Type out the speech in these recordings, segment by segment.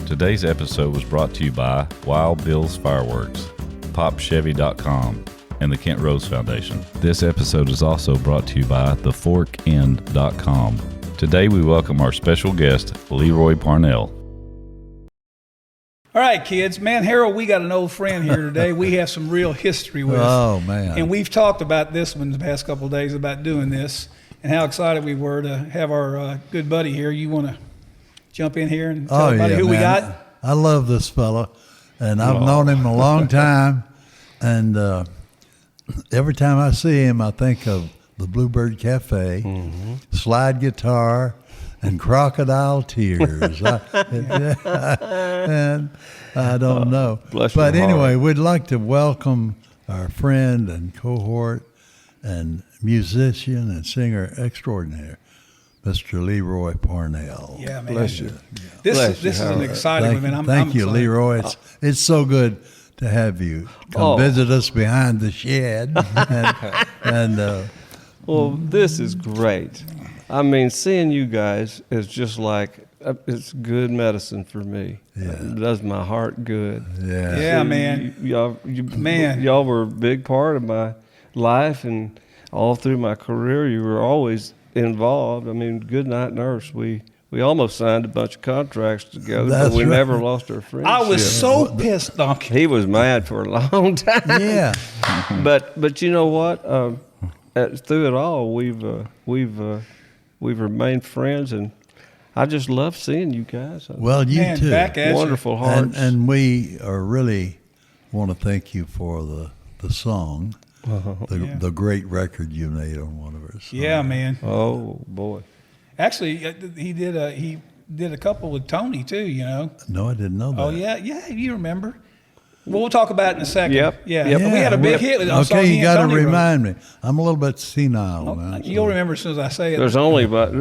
Today's episode was brought to you by Wild Bill's Fireworks, PopChevy.com, and the Kent Rose Foundation. This episode is also brought to you by theforkend.com. Today we welcome our special guest, Leroy Parnell. All right, kids. Man, Harold, we got an old friend here today. We have some real history with. Oh, man. And we've talked about this one the past couple of days about doing this and how excited we were to have our good buddy here. You want to jump in here and tell everybody who we got? I love this fella, and I've known him a long time. And every time I see him, I think of the Bluebird Cafe, slide guitar, and crocodile tears. And I don't know. But anyway, we'd like to welcome our friend and cohort and musician and singer extraordinaire, Mr. Leroy Parnell. Yeah, man. Bless you. This is an exciting one, man. Thank you, excited. Leroy. It's so good to have you come visit us behind the shed. Well, this is great. I mean, seeing you guys is just like, it's good medicine for me. Yeah. It does my heart good. Yeah. Yeah, See, man. Y'all were a big part of my life, and all through my career, you were always involved. I mean, Goodnight Nurse, we almost signed a bunch of contracts together, but we never lost our friendship. I was so pissed, Donkey. He was mad for a long time. Yeah. But you know what? Through it all, we've remained friends, and I just love seeing you guys. Well, you Man, too. back at you. Wonderful hearts. And we are really want to thank you for the song, the great record you made on one of our songs. Yeah, man. Oh boy. Actually, he did a couple with Tony too. You know. No, I didn't know that. Oh yeah, you remember. Well, we'll talk about it in a second. Yep. Yeah. Yep. We had a big hit with it. Okay, you got to remind me. I'm a little bit senile now. You'll remember as soon as I say it. There's only about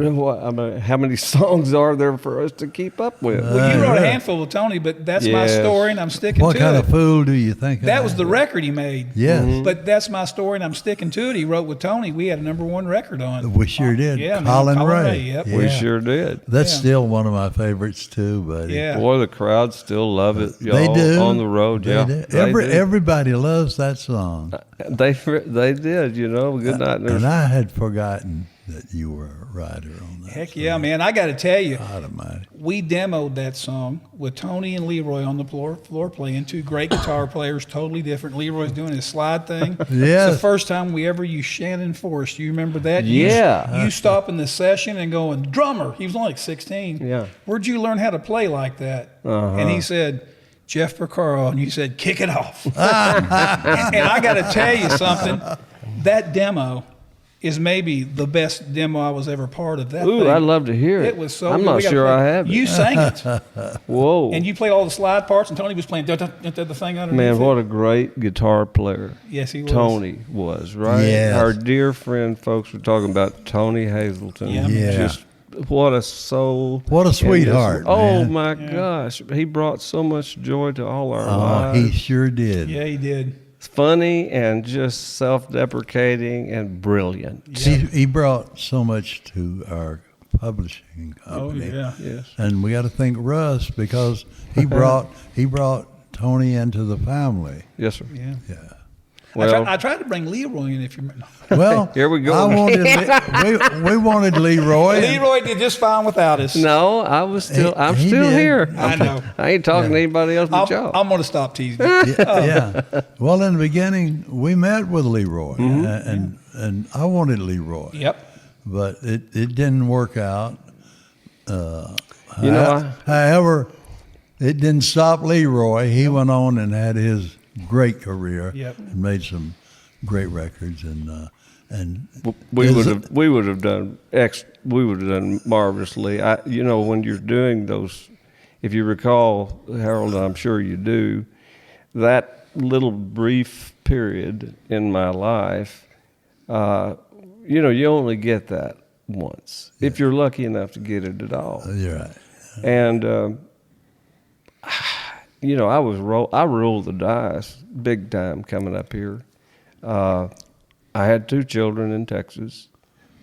how many songs are there for us to keep up with? Well, you wrote a handful with Tony, but that's my story, and I'm sticking What to kind it. of fool do you think That I was the am? record he made. Yes. But that's my story, and I'm sticking to it. He wrote with Tony. We had a #1 record on. We sure did. Yeah, man. Colin Ray. Ray, yep. Yeah. We sure did. That's Yeah. still one of my favorites too, buddy. Yeah. Boy, the crowd still love it. Y'all They do. on the road. They Yeah, do. they do. Everybody loves that song. They did. You know, Goodnight Nurse. And I had forgotten that you were a writer on that. Heck song. yeah, man. I got to tell you, God almighty. we demoed that song with Tony and Leroy on the floor playing, two great guitar players, totally different. Leroy's doing his slide thing. Yes. It's the first time we ever used Shannon Forrest. You remember that? Yeah. You stopping the session and going, drummer. He was only like 16. Yeah. Where'd you learn how to play like that? And he said, Jeff Percaro, and you said, kick it off. And I got to tell you something. That demo is maybe the best demo I was ever part of. That Ooh, thing. I'd love to hear it. It was so I'm good. not We gotta sure play- I have it. You sang it. Whoa. And you played all the slide parts, and Tony was playing the thing underneath. Man, it. what a great guitar player. Yes, he was. Tony was, right? Yes. Our dear friend, folks, were talking about Tony Hazelton. Yeah. Yeah. Just what a soul. What a and sweetheart, Oh, man. my gosh. He brought so much joy to all our Oh, lives. he sure did. Yeah, he did. Funny and just self-deprecating and brilliant. He brought so much to our publishing Oh, company. yeah. Yes. And we got to thank Russ because he brought Tony into the family. Yes, sir. Yeah. Yeah. Well, I tried to bring Leroy in, if you remember. Well, Here we go. I wanted we wanted Leroy. Leroy did just fine without us. no, I'm He still did. here. I know. I ain't talking to anybody else but y'all. I'm going to stop teasing. you. Yeah. Well, in the beginning, we met with Leroy, and I wanted Leroy. Yep. But it didn't work out. However, it didn't stop Leroy. He went on and had his great career. Yep. And made some great records and We would have done marvelously. When you're doing those, if you recall, Harold, I'm sure you do, that little brief period in my life, you only get that once if you're lucky enough to get it at all. You're right. And I rolled the dice big time coming up here. I had 2 children in Texas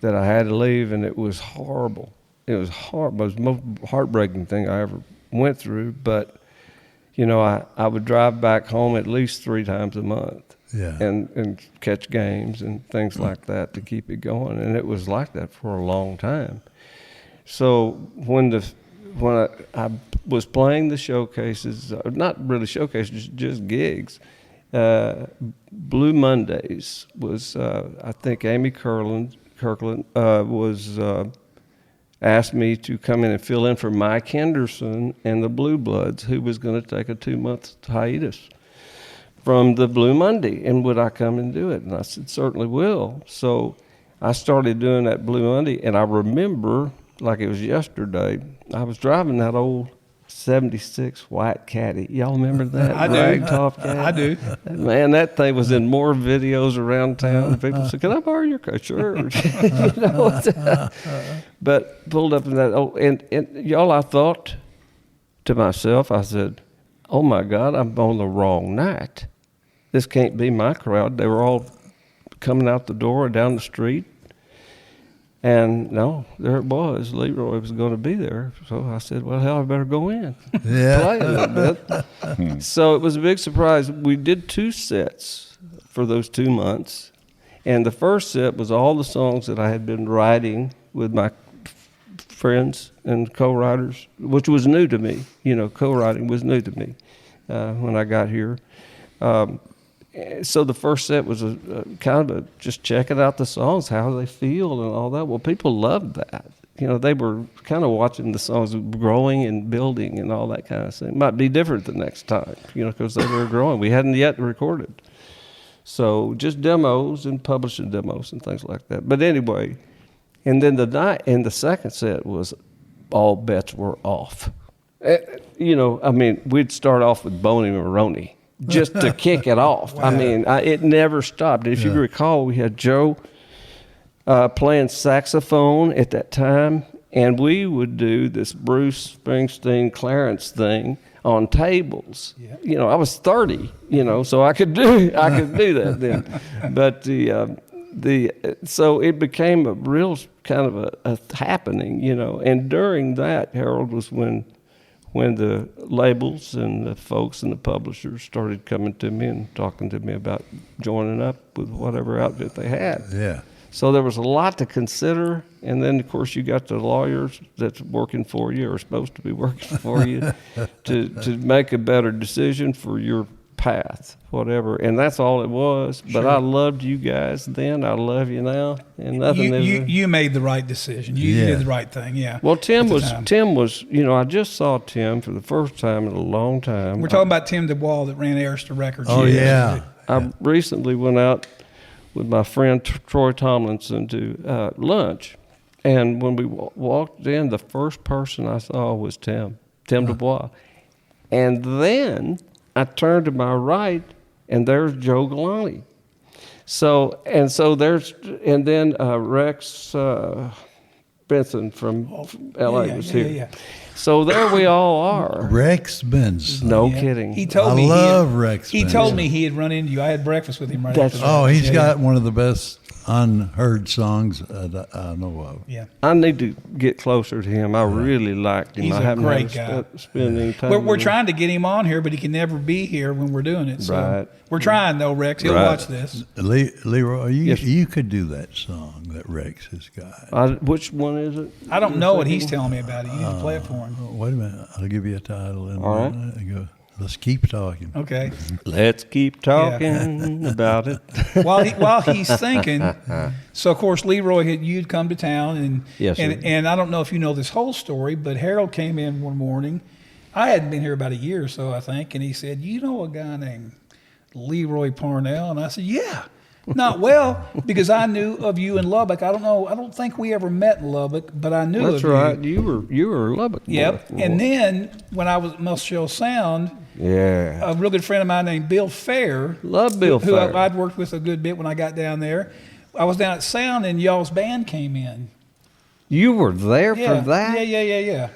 that I had to leave, and it was horrible. It was horrible. It was the most heartbreaking thing I went through, but you know, I would drive back home at least 3 times a month. Yeah. And catch games and things like that to keep it going, and it was like that for a long time. So when I was playing the showcases, not really showcases, just gigs, Blue Mondays was, I think Amy Kirkland was asked me to come in and fill in for Mike Henderson and the Blue Bloods, who was going to take a 2-month hiatus from the Blue Monday, and would I come and do it? And I said, certainly will. So I started doing that Blue Monday, and I remember, like it was yesterday, I was driving that old 76 white Caddy. Y'all remember that? I do. Ragtop Caddy? I do. Man, that thing was in more videos around town. People said, can I borrow your car? Sure. You know, but pulled up in that, and y'all, I thought to myself, I said, oh my God, I'm on the wrong night. This can't be my crowd. They were all coming out the door down the street. And no, there it was. Leroy was going to be there. So I said, well, hell, I better go in. Yeah. Play a little bit. So it was a big surprise. We did 2 sets for those 2 months. And the first set was all the songs that I had been writing with my friends and co-writers, which was new to me. You know, co-writing was new to me when I got here. So the first set was a kind of just checking out the songs, how they feel and all that. Well, people loved that. You know, they were kind of watching the songs growing and building and all that kind of thing. It might be different the next time, you know, because they were growing. We hadn't yet recorded. So just demos and publishing demos and things like that. But anyway, and then the second set was all bets were off. You know, I mean, we'd start off with Boney Maroney just to kick it off. Wow. I mean, it never stopped. If you recall, we had Joe playing saxophone at that time, and we would do this Bruce Springsteen Clarence thing on tables. Yeah. You know, I was 30, you know, so I could do that then. But so it became a real kind of a happening, you know. And during that, Harold, was when the labels and the folks and the publishers started coming to me and talking to me about joining up with whatever outfit they had. Yeah. So there was a lot to consider, and then of course you got the lawyers that's working for you or supposed to be working for you to make a better decision for your path, whatever. And that's all it was. But I loved you guys then. I love you now. And nothing you made the right decision. You did the right thing. Yeah. Well, Tim was, you know, I just saw Tim for the first time in a long time. We're talking about Tim DeWall that ran Arista Records. Oh, yeah. I recently went out with my friend Troy Tomlinson to lunch. And when we walked in, the first person I saw was Tim DeWall. And then I turned to my right, and there's Joe Galani. And then Rex Benson from LA was here. Yeah. So there we all are. Rex Benson. No kidding. He told me. I love Rex Benson. He told me he had run into you. I had breakfast with him right after that. Oh, he's got one of the best unheard songs that I know of. Yeah. I need to get closer to him. I really liked him. He's I haven't great had guy. Spend any time. We're trying to get him on here, but he can never be here when we're doing it. So right. We're trying though, Rex. He'll watch this. Leroy, you could do that song that Rex has got. Which one is it? I don't know what he's telling me about it. You need to play it for him. Wait a minute. I'll give you a title. And all right. Go. Let's keep talking. Okay. Let's keep talking about it. While he's thinking, so of course Leroy, you'd come to town, and yes, and I don't know if you know this whole story, but Harold came in one morning. I hadn't been here about a year or so, I think, and he said, "You know a guy named Leroy Parnell?" And I said, "Yeah." Not well, because I knew of you in Lubbock. I don't think we ever met in Lubbock, but I knew That's of right. you. You were Lubbock. Yep. Boy. And then when I was at Muscle Sound, a real good friend of mine named Bill Fair, love Bill who Fair, I'd worked with a good bit when I got down there. I was down at Sound, and y'all's band came in. You were there for that? Yeah.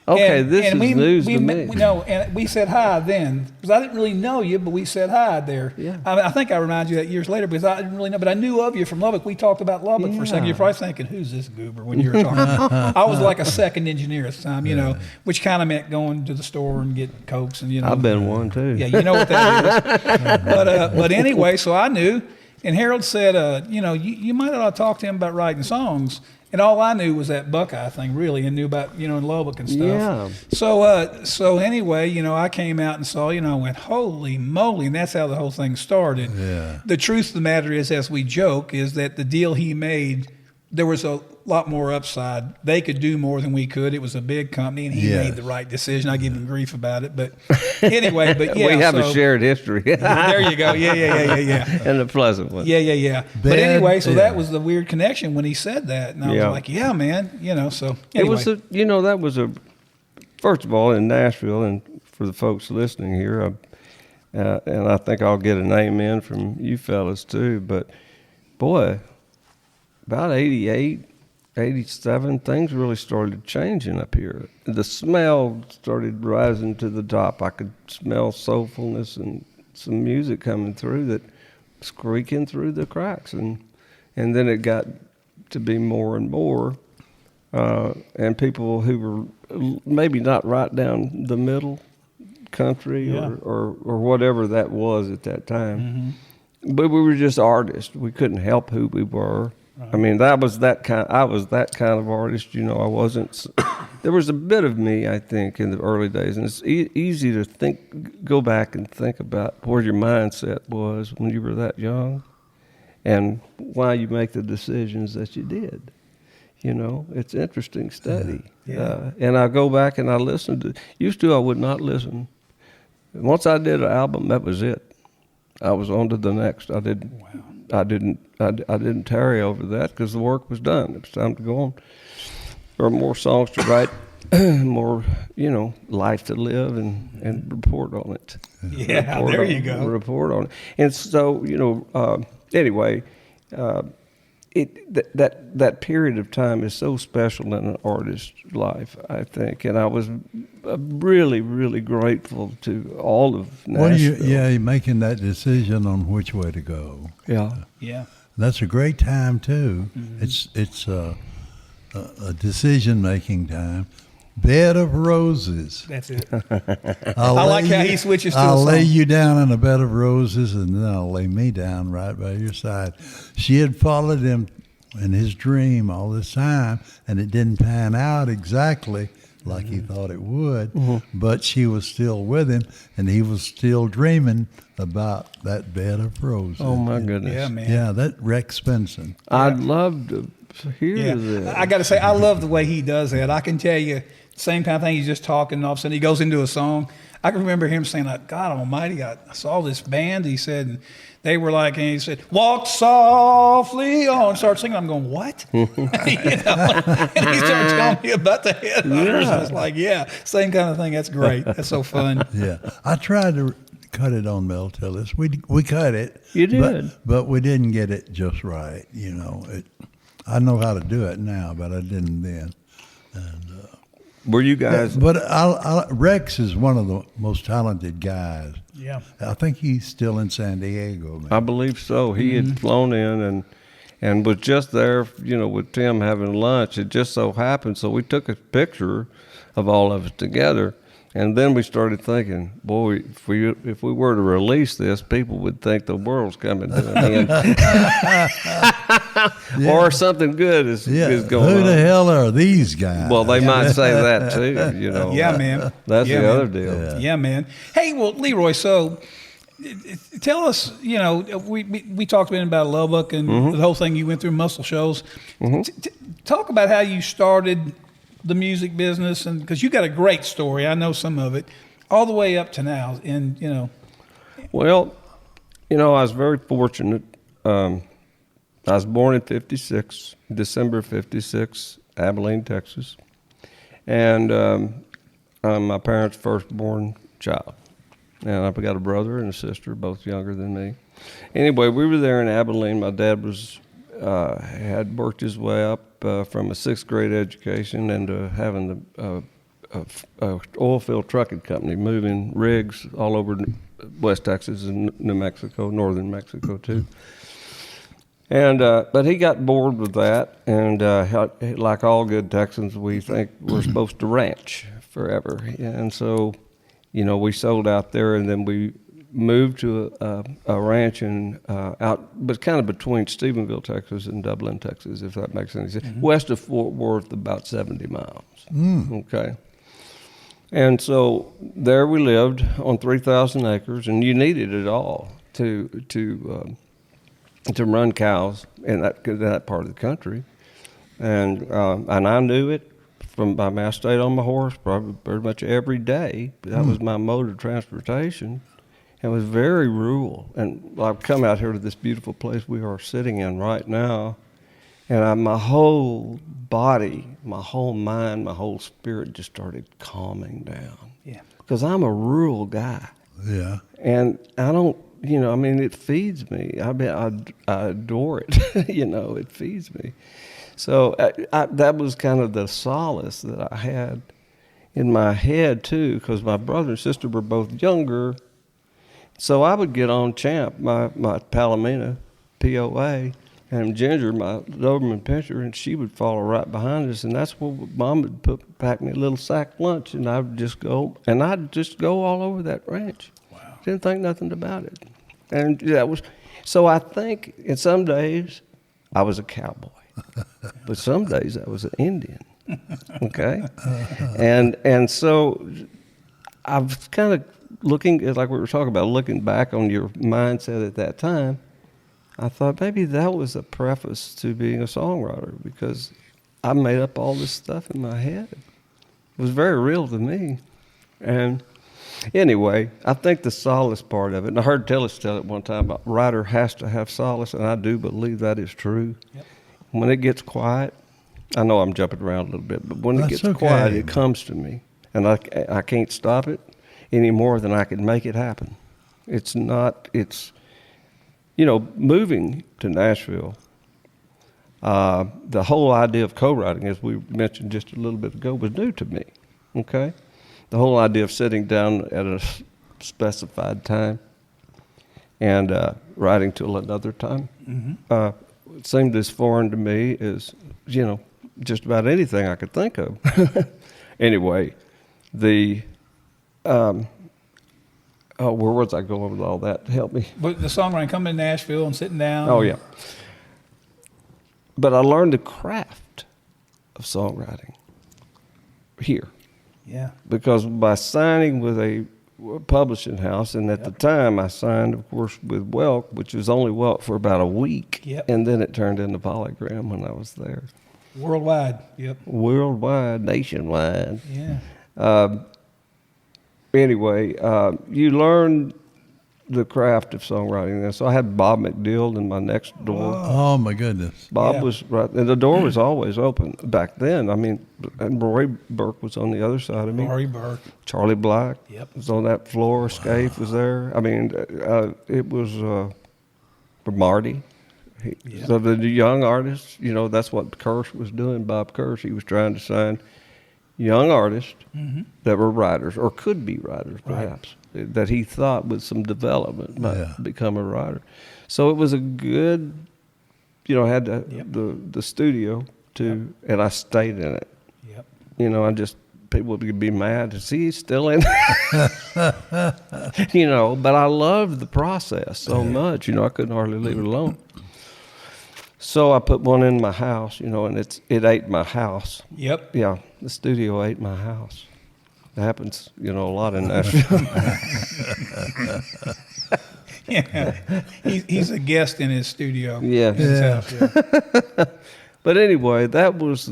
Okay, this is news to me. And we said hi then, because I didn't really know you, but we said hi there. Yeah. I think I remind you that years later, because I didn't really know, but I knew of you from Lubbock. We talked about Lubbock for a second. Yeah. You're probably thinking, who's this goober when you were talking? I was like a second engineer at the time, which kind of meant going to the store and get Cokes and, I've been one too. Yeah, you know what that is. But anyway, so I knew, and Harold said, you might ought to talk to him about writing songs. And all I knew was that Buckeye thing, really, and knew about, in Lubbock and stuff. Yeah. So anyway, I came out and saw, I went, holy moly, and that's how the whole thing started. Yeah. The truth of the matter is, as we joke, is that the deal he made, there was a lot more upside. They could do more than we could. It was a big company, and he made the right decision. I give him grief about it, but anyway, but yeah. We have a shared history. There you go. Yeah. And a pleasant one. Yeah. But anyway, so that was the weird connection when he said that, and I was like, yeah, man. So anyway. That was first of all, in Nashville, and for the folks listening here, and I think I'll get an amen from you fellas too, but boy, about 88, 87, things really started changing up here. The smell started rising to the top. I could smell soulfulness and some music coming through that squeaking through the cracks. And then it got to be more and more. And people who were maybe not right down the middle country or whatever that was at that time. Mm-hmm. But we were just artists. We couldn't help who we were. Right. I mean, I was that kind of artist. I wasn't. There was a bit of me, I think, in the early days, and it's easy to go back and think about where your mindset was when you were that young, and why you make the decisions that you did. It's interesting study. Yeah. And I go back and I listen to. Used to, I would not listen. Once I did an album, that was it. I was on to the next. I didn't. Wow. I didn't tarry over that because the work was done. It was time to go on. There were more songs to write, more, life to live and report on it. Yeah, there you go. Report on it. And so, anyway, that period of time is so special in an artist's life, I think. And I was really, really grateful to all of Nashville. Well, you're making that decision on which way to go. Yeah. That's a great time too. Mm-hmm. It's a decision-making time. Bed of roses. That's it. I like how he switches to I'll a song. lay you down in a bed of roses, and then I'll lay me down right by your side. She had followed him in his dream all this time, and it didn't pan out exactly like he thought it would, but she was still with him, and he was still dreaming about that bed of roses. Oh, my goodness. Yeah, man. Yeah, that Rex Benson. I'd love to hear that. I got to say, I love the way he does that. I can tell you, same kind of thing, he's just talking, and all of a sudden he goes into a song. I can remember him saying, like, God almighty, I saw this band, he said, and they were like, and he said, walk softly on, start singing. I'm going, what? And he started telling me about the headliners. I was like, same kind of thing. That's great. That's so fun. Yeah. I tried to cut it on Mel Tillis. We cut it. You did. But we didn't get it just right. I know how to do it now, but I didn't then. And, were you guys? But Rex is one of the most talented guys. Yeah. I think he's still in San Diego. Man. I believe so. He had flown in and was just there, with Tim having lunch. It just so happened. So we took a picture of all of us together. And then we started thinking, boy, if we were to release this, people would think the world's coming to an end. Or something good is going on. Who the hell are these guys? Well, they might say that too, Yeah, man. That's the other deal. Yeah, man. Hey, well, Leroy, so tell us, we talked a bit about Lubbock and the whole thing you went through, Muscle Shoals. Talk about how you started the music business, and because you got a great story, I know some of it, all the way up to now. And well, I was very fortunate. I was born in '56, December '56, Abilene, Texas, and I'm my parents' firstborn child. And I've got a brother and a sister, both younger than me. Anyway, we were there in Abilene. My dad had worked his way up from a 6th grade education into having a oil field trucking company, moving rigs all over West Texas and New Mexico, northern Mexico too. And but he got bored with that, and like all good Texans, we think we're supposed to ranch forever. And so, we sold out there, and then we moved to a ranch but kind of between Stephenville, Texas, and Dublin, Texas, if that makes any sense. Mm-hmm. West of Fort Worth, about 70 miles. Okay. And so there we lived on 3,000 acres, and you needed it all to run cows in that part of the country. And I knew it I stayed on my horse probably pretty much every day. That was my mode of transportation. It was very rural. And I've come out here to this beautiful place we are sitting in right now, and my whole body, my whole mind, my whole spirit just started calming down. Yeah. Because I'm a rural guy. Yeah. And I don't, it feeds me. I adore it. It feeds me. So that was kind of the solace that I had in my head, too, because my brother and sister were both younger. So I would get on Champ, my Palomino, POA, and Ginger, my Doberman Pinscher, and she would follow right behind us. And that's where Mom would pack me a little sack lunch, and I'd just go all over that ranch. Wow. Didn't think nothing about it. And so I think in some days I was a cowboy, but some days I was an Indian. Okay? And so I was kind of looking, like we were talking about, looking back on your mindset at that time, I thought maybe that was a preface to being a songwriter, because I made up all this stuff in my head. It was very real to me. And anyway, I think the solace part of it, and I heard Tillis tell it one time, a writer has to have solace, and I do believe that is true. Yep. When it gets quiet, I know I'm jumping around a little bit, but when it gets quiet, it comes to me, and I can't stop it any more than I can make it happen. Moving to Nashville, the whole idea of co-writing, as we mentioned just a little bit ago, was new to me, okay? The whole idea of sitting down at a specified time and writing till another time it seemed as foreign to me as, just about anything I could think of. Anyway, where was I going with all that? Help me. But the songwriting, coming to Nashville and sitting down. Oh, yeah. But I learned the craft of songwriting here. Yeah. Because by signing with a publishing house, and at the time I signed, of course, with Welk, which was only Welk for about a week. Yep. And then it turned into Polygram when I was there. Worldwide. Yep. Worldwide, nationwide. Yeah. Anyway, you learn the craft of songwriting. And so I had Bob McDill in my next door. Oh, my goodness. Bob was right, and the door was always open back then. I mean, and Roy Burke was on the other side of me. Roy Burke. Charlie Black was on that floor. Scaife was there. I mean, it was Marty. So the young artists, that's what Kirsch was doing, Bob Kirsch. He was trying to sign young artists that were writers, or could be writers perhaps, that he thought with some development might become a writer. So it was a good, I had the studio too, and I stayed in it. Yep. People would be mad to see he's still in it. But I loved the process so much, I couldn't hardly leave it alone. So I put one in my house, and it ate my house. Yep. Yeah, the studio ate my house. It happens, a lot in Nashville. Yeah, he's a guest in his studio. Yeah. But anyway, that was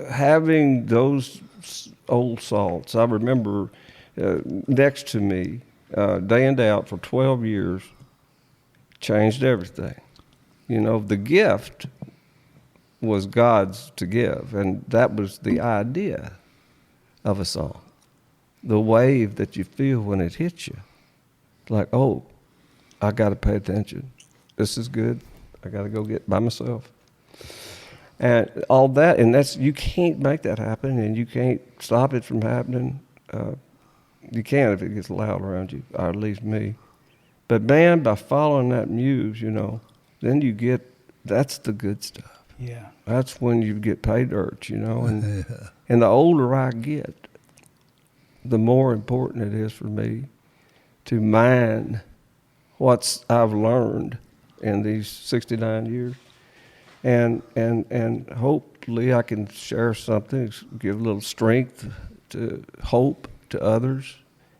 having those old salts. I remember next to me, day in, day out for 12 years, changed everything. The gift was God's to give, and that was the idea of a song. The wave that you feel when it hits you. Like, oh, I got to pay attention. This is good. I got to go get by myself. And all that, and you can't make that happen, and you can't stop it from happening. You can if it gets loud around you, or at least me. But man, by following that muse, then you get, that's the good stuff. Yeah. That's when you get pay dirt, and and the older I get, the more important it is for me to mine what I've learned in these 69 years. And hopefully I can share something, give a little strength to hope to others,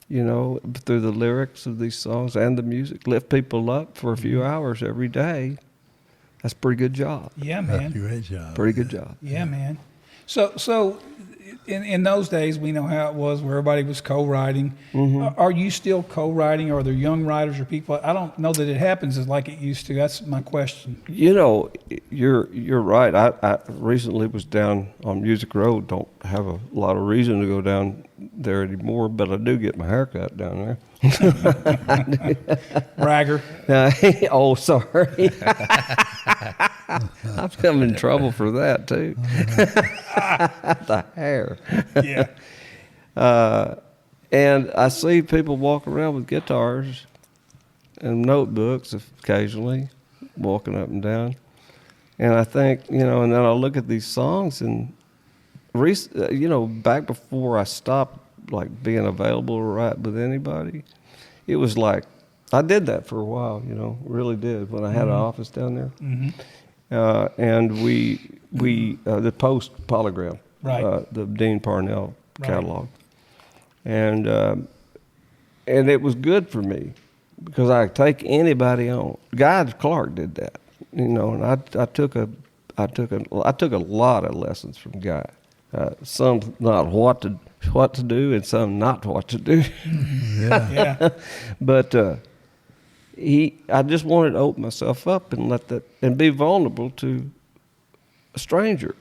through the lyrics of these songs and the music. Lift people up for a few hours every day. That's a pretty good job. Yeah, man. Great job. Pretty good job. Yeah, man. So in those days, we know how it was where everybody was co-writing. Are you still co-writing? Are there young writers or people? I don't know that it happens as like it used to. That's my question. You're right. I recently was down on Music Road. Don't have a lot of reason to go down there anymore, but I do get my hair cut down there. Bragger. Oh, sorry. I'm coming in trouble for that too. The hair. Yeah. And I see people walk around with guitars and notebooks occasionally, walking up and down. And I think, and then I look at these songs and, back before I stopped like being available to write with anybody, it was like, I did that for a while, really did, when I had an office down there. And we the Post Polygram, right. The Dean Parnell catalog. Right. And it was good for me because I could take anybody on. Guy Clark did that, and I took a lot of lessons from Guy. Some not what to do, and some not what to do. Yeah. But I just wanted to open myself up and and be vulnerable to a stranger.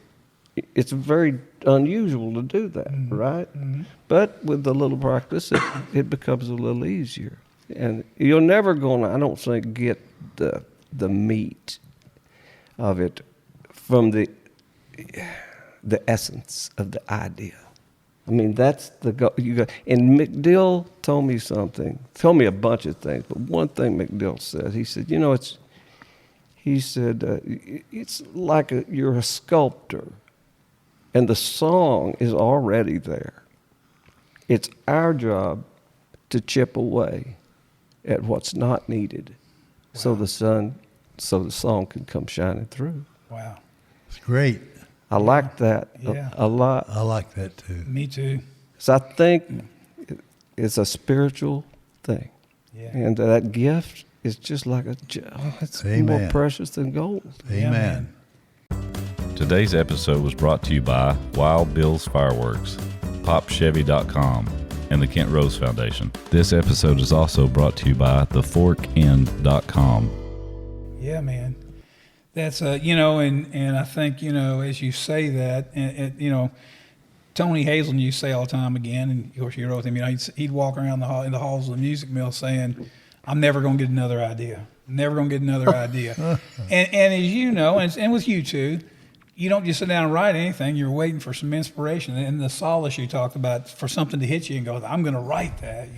It's very unusual to do that, right? But with a little practice, it becomes a little easier. And you're never going to, I don't think, get the meat of it from the essence of the idea. I mean, that's the goal. And McDill told me a bunch of things, but one thing McDill said, he said, it's like you're a sculptor, and the song is already there. It's our job to chip away at what's not needed, so the song can come shining through. Wow. It's great. I like that a lot. I like that too. Me too. So I think it's a spiritual thing. Yeah. And that gift is just like it's Amen. more precious than gold. Amen. Today's episode was brought to you by Wild Bill's Fireworks, popchevy.com, and the Kent Rose Foundation. This episode is also brought to you by theforkend.com. Yeah, man. That's, and I think, as you say that, and Tony Hazelton used to say all the time again, and of course you wrote him, he'd walk around in the halls of the music mill saying, I'm never going to get another idea. Never going to get another idea. And as you know, and with you too, you don't just sit down and write anything. You're waiting for some inspiration. And the solace you talked about, for something to hit you and go, I'm going to write that,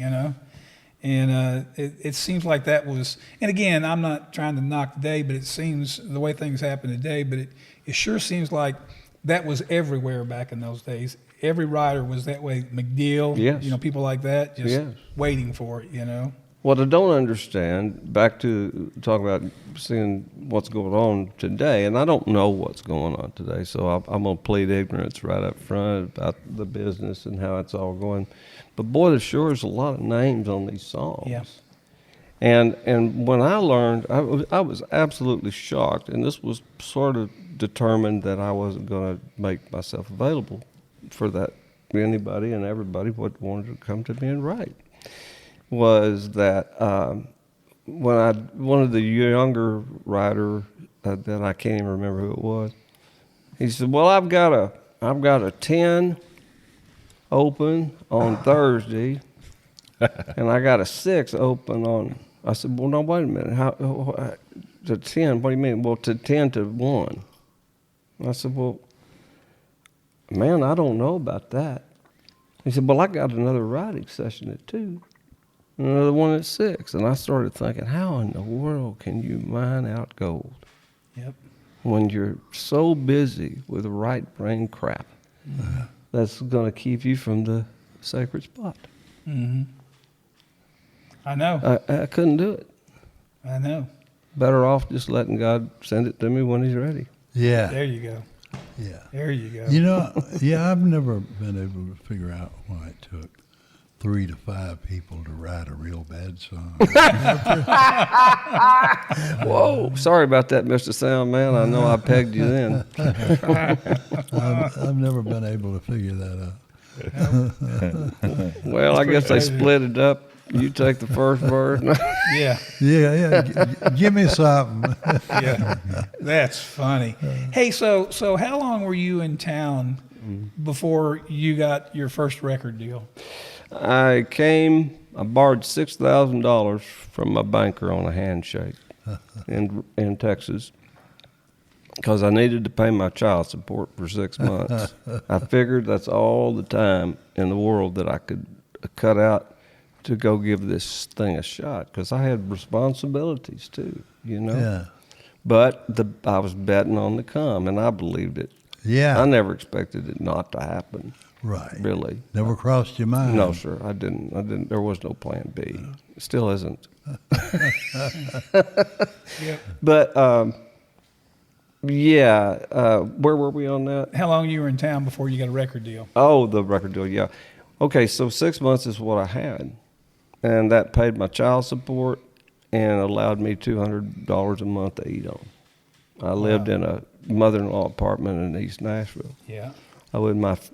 And it seems like that was, and again, I'm not trying to knock today, but it seems the way things happen today, but it sure seems like that was everywhere back in those days. Every writer was that way. McDill, yes. People like that, just waiting for it, What I don't understand, back to talking about seeing what's going on today, and I don't know what's going on today, so I'm going to plead ignorance right up front about the business and how it's all going. But boy, there sure is a lot of names on these songs. Yeah. And when I learned, I was absolutely shocked, and this was sort of determined that I wasn't going to make myself available for that anybody and everybody what wanted to come to me and write. Was that one of the younger writer that I can't even remember who it was, he said, well, I've got a 10 open on Thursday, and I got a 6 open on. I said, well, no, wait a minute. How to 10? What do you mean? Well, to 10 to 1. I said, well, man, I don't know about that. He said, well, I got another writing session at 2, another one at 6. And I started thinking, how in the world can you mine out gold Yep. when you're so busy with right brain crap that's going to keep you from the sacred spot? Mm-hmm. I know. I couldn't do it. I know. Better off just letting God send it to me when he's ready. Yeah. There you go. Yeah. There you go. You know, yeah, I've never been able to figure out why it took 3 to 5 people to write a real bad song. Whoa, sorry about that, Mr. Sound Man. I know I pegged you then. I've never been able to figure that out. Well, I guess they split it up. You take the first verse. Yeah. Yeah. Give me something. Yeah. That's funny. Hey, so how long were you in town before you got your first record deal? I borrowed $6,000 from my banker on a handshake in Texas because I needed to pay my child support for 6 months. I figured that's all the time in the world that I could cut out to go give this thing a shot because I had responsibilities too, you know. Yeah. But I was betting on the come, and I believed it. Yeah. I never expected it not to happen. Right. Really. Never crossed your mind. No, sir. I didn't. There was no plan B. Still isn't. Yep. But where were we on that? How long you were in town before you got a record deal? Oh, the record deal. Yeah. Okay. So 6 months is what I had, and that paid my child support and allowed me $200 a month to eat on. I lived in a mother-in-law apartment in East Nashville. Yeah. I was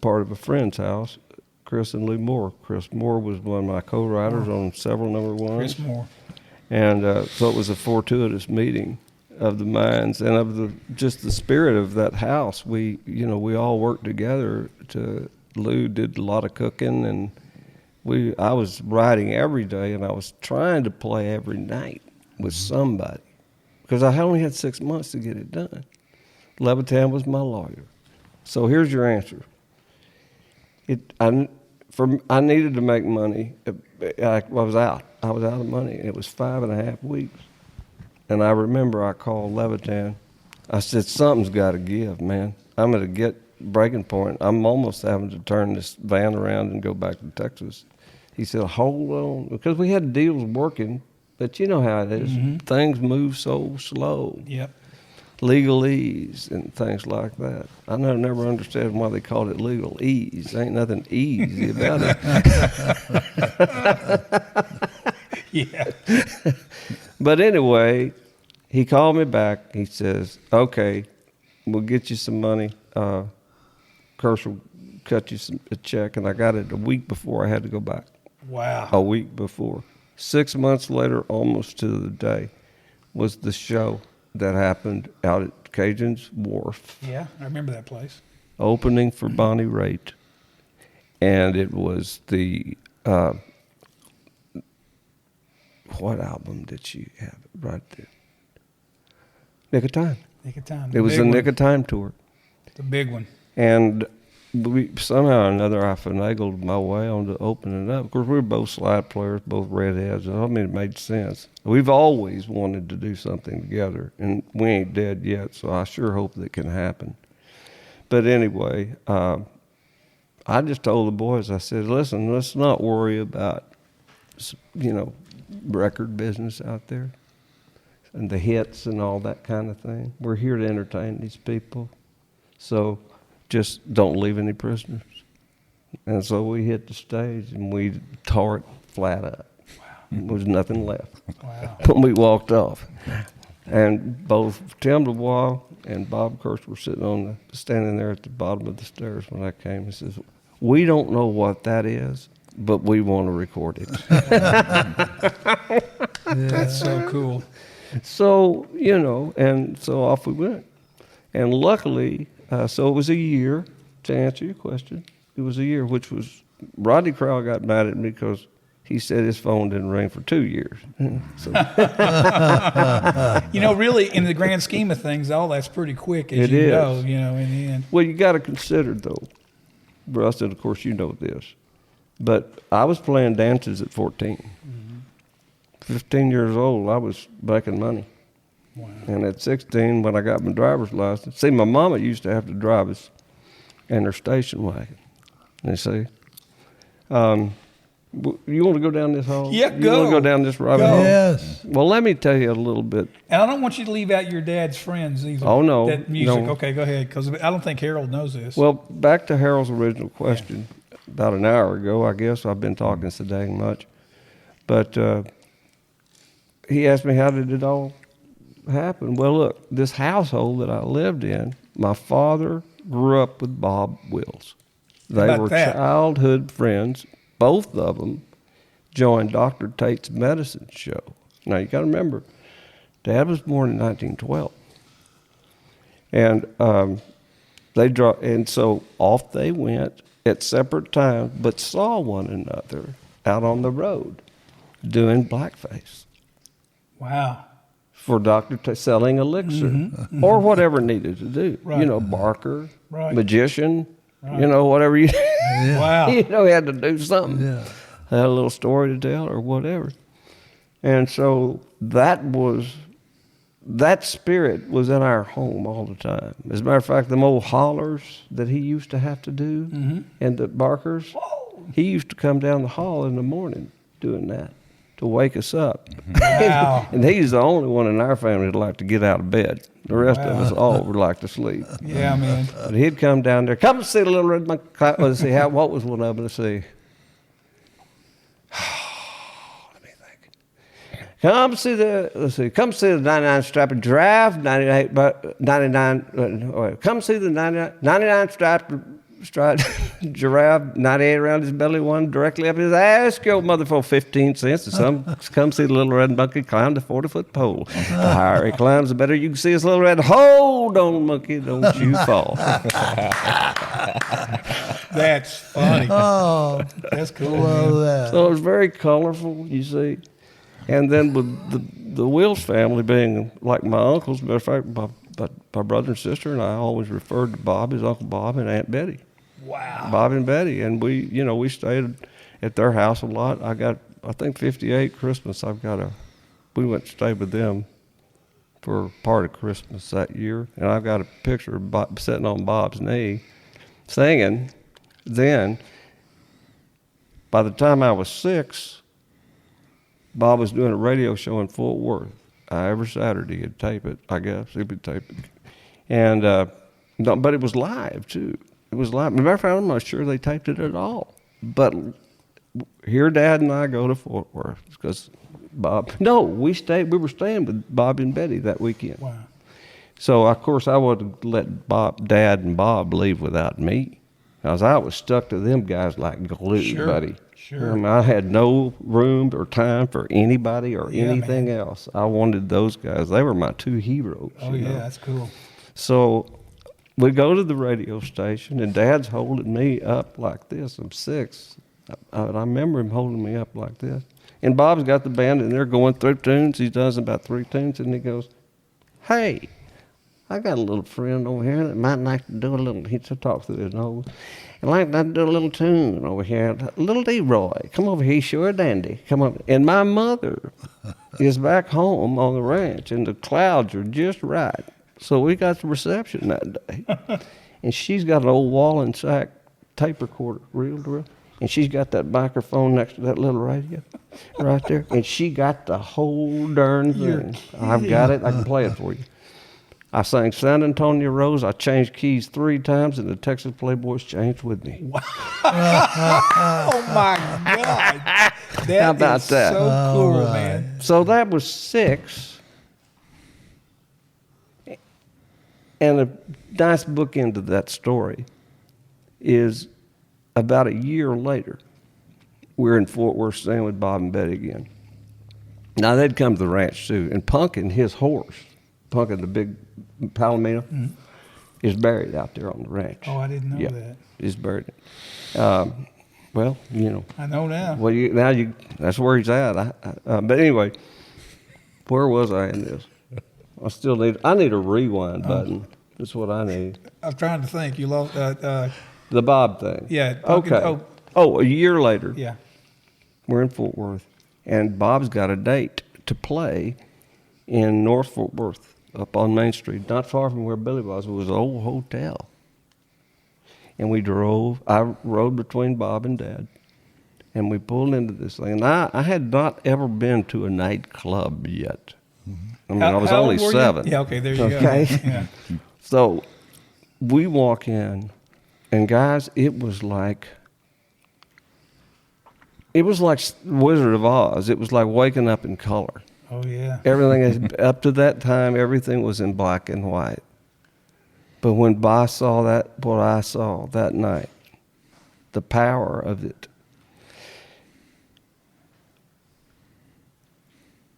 part of a friend's house, Chris and Lou Moore. Chris Moore was one of my co-writers on several number ones. Chris Moore. And so it was a fortuitous meeting of the minds and of just the spirit of that house. We all worked together. Lou did a lot of cooking, and I was writing every day, and I was trying to play every night with somebody because I only had 6 months to get it done. Levitan was my lawyer. So here's your answer. I needed to make money. I was out of money. It was 5.5 weeks. And I remember I called Levitan. I said, something's got to give, man. I'm at a breaking point. I'm almost having to turn this van around and go back to Texas. He said, hold on. Because we had deals working, but you know how it is. Mm-hmm. Things move so slow. Yep. Legalese and things like that. I never understood why they called it legalese. Ain't nothing easy about it. Yeah. But anyway, he called me back. He says, okay, we'll get you some money. Kirsch will cut you a check. And I got it a week before I had to go back. Wow. A week before. 6 months later, almost to the day, was the show that happened out at Cajun's Wharf. Yeah, I remember that place. Opening for Bonnie Raitt. And it was the, what album did she have right there? Nick of Time. Nick of Time. It was the Nick of Time tour. The big one. And somehow or another, I finagled my way on to opening it up. Of course, we were both slide players, both redheads. I mean, it made sense. We've always wanted to do something together, and we ain't dead yet, so I sure hope that can happen. But anyway, I just told the boys, I said, listen, let's not worry about, record business out there and the hits and all that kind of thing. We're here to entertain these people. So just don't leave any prisoners. And so we hit the stage and we tore it flat up. Wow. There was nothing left. Wow. When we walked off. And both Tim DeWall and Bob Kirsch were standing there at the bottom of the stairs when I came. He says, we don't know what that is, but we want to record it. That's so cool. So, and so off we went. And luckily, so it was a year, to answer your question. It was a year, which was, Rodney Crowell got mad at me because He said his phone didn't ring for 2 years. So, Really, in the grand scheme of things, all that's pretty quick, as It you is. know, in the end. well, you got to consider, though, Russ, and of course you know this, but I was playing dances at 14. 15 years old, I was making money. Wow. And at 16, when I got my driver's license, see, my mama used to have to drive us in her station wagon. You see? You want to go down this hall? Yeah, You want to go down this rabbit Go. hole? Yes. Well, let me tell you a little bit. And I don't want you to leave out your dad's friends either. Oh, no. That music. No. Okay, go ahead, because I don't think Harold knows this. Well, back to Harold's original question. About an hour ago, I guess. I've been talking so dang much. But he asked me, how did it all happen? Well, look, this household that I lived in, my father grew up with Bob Wills. They about were that? childhood friends. Both of them joined Dr. Tate's medicine show. Now, you got to remember, Dad was born in 1912. And and so off they went at separate times, but saw one another out on the road doing blackface Wow. for Dr. Tate, selling elixir or whatever needed to do. Right. Barker, Right. magician, whatever you, Wow. he had to do something. Yeah. Had a little story to tell or whatever. And so that spirit was in our home all the time. As a matter of fact, them old hollers that he used to have to do and the Barkers, he used to come down the hall in the morning doing that to wake us up. Wow. And he's the only one in our family that liked to get out of bed. The rest of us all would like to sleep. Yeah, man. But he'd come down there, come see the little red monkey. Let's see, what was one of them? Let's see. Let me think. Come see the 99 striped giraffe, 99, come see the 99 striped giraffe, 98 around his belly, one directly up his ass. Go mother for 15 cents. And come see the little red monkey climb the 40-foot pole. The higher he climbs, the better you can see his little red. Hold on, monkey, don't you fall. That's funny. Oh, That's cool. love Man. that. So it was very colorful, you see. And then with the Wills family being like my uncles, matter of fact, my brother and sister and I always referred to Bob as Uncle Bob and Aunt Betty. Wow. Bob and Betty. And we stayed at their house a lot. I think 58 Christmas, we went to stay with them for part of Christmas that year. And I've got a picture of Bob sitting on Bob's knee singing. Then, by the time I was 6, Bob was doing a radio show in Fort Worth. Every Saturday he'd tape it, I guess. He would tape it. And, but it was live, too. It was live. As a matter of fact, I'm not sure they taped it at all. But here Dad and I go to Fort Worth because we were staying with Bob and Betty that weekend. Wow. So, of course, I wouldn't let Dad and Bob leave without me. Because I was stuck to them guys like glue, buddy. Sure. I mean, I had no room or time for anybody or Yeah, anything man. else. I wanted those guys. They were my two heroes. Oh, yeah, that's cool. So we go to the radio station, and Dad's holding me up like this. I'm 6. I remember him holding me up like this. And Bob's got the band, and they're going through tunes. He does about 3 tunes, and he goes, hey, I got a little friend over here that might like to do a little, he talks through his nose, and like to do a little tune over here. Little Leroy, come over here, he's sure a dandy. Come on. And my mother is back home on the ranch, and the clouds are just right. So we got the reception that day. And she's got an old Wallen sack tape recorder, reel to reel. And she's got that microphone next to that little radio right there. And she got the whole darn thing. I've got it. I can play it for you. I sang San Antonio Rose. I changed keys 3 times, and the Texas Playboys changed with me. Oh, my God. How about is that? So cool, man. So that was 6. And a nice bookend to that story is about a year later, we're in Fort Worth staying with Bob and Betty again. Now, they'd come to the ranch, too, and Punkin, his horse, Punkin, the big Palomino, is buried out there on the ranch. Oh, I didn't know Yeah, that. he's buried. Well, you know. I know now. Well, that's where he's at. But anyway, where was I in this? I need a rewind button. That's what I need. I'm trying to think. You lost. The Bob thing. Yeah. Okay. A year later. Yeah. We're in Fort Worth, and Bob's got a date to play in North Fort Worth, up on Main Street, not far from where Billy was. It was an old hotel. And we drove. I rode between Bob and Dad, and we pulled into this thing. And I had not ever been to a nightclub yet. I mean, I was How only old were 7. You? Yeah, okay, there you Okay? go. Yeah. So we walk in, and guys, it was like Wizard of Oz. It was like waking up in color. Oh, yeah. Everything is, up to that time, everything was in black and white. But when I saw what I saw that night, the power of it,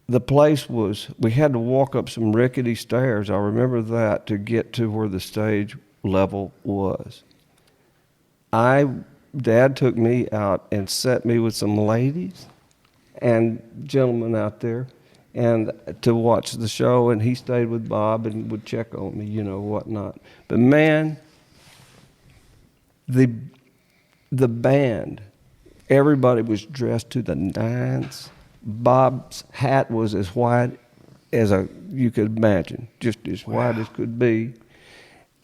the place we had to walk up some rickety stairs. I remember that to get to where the stage level was. Dad took me out and set me with some ladies and gentlemen out there and to watch the show, and he stayed with Bob and would check on me, whatnot. But man, the band, everybody was dressed to the nines. Bob's hat was as white as you could imagine, just as white as could be.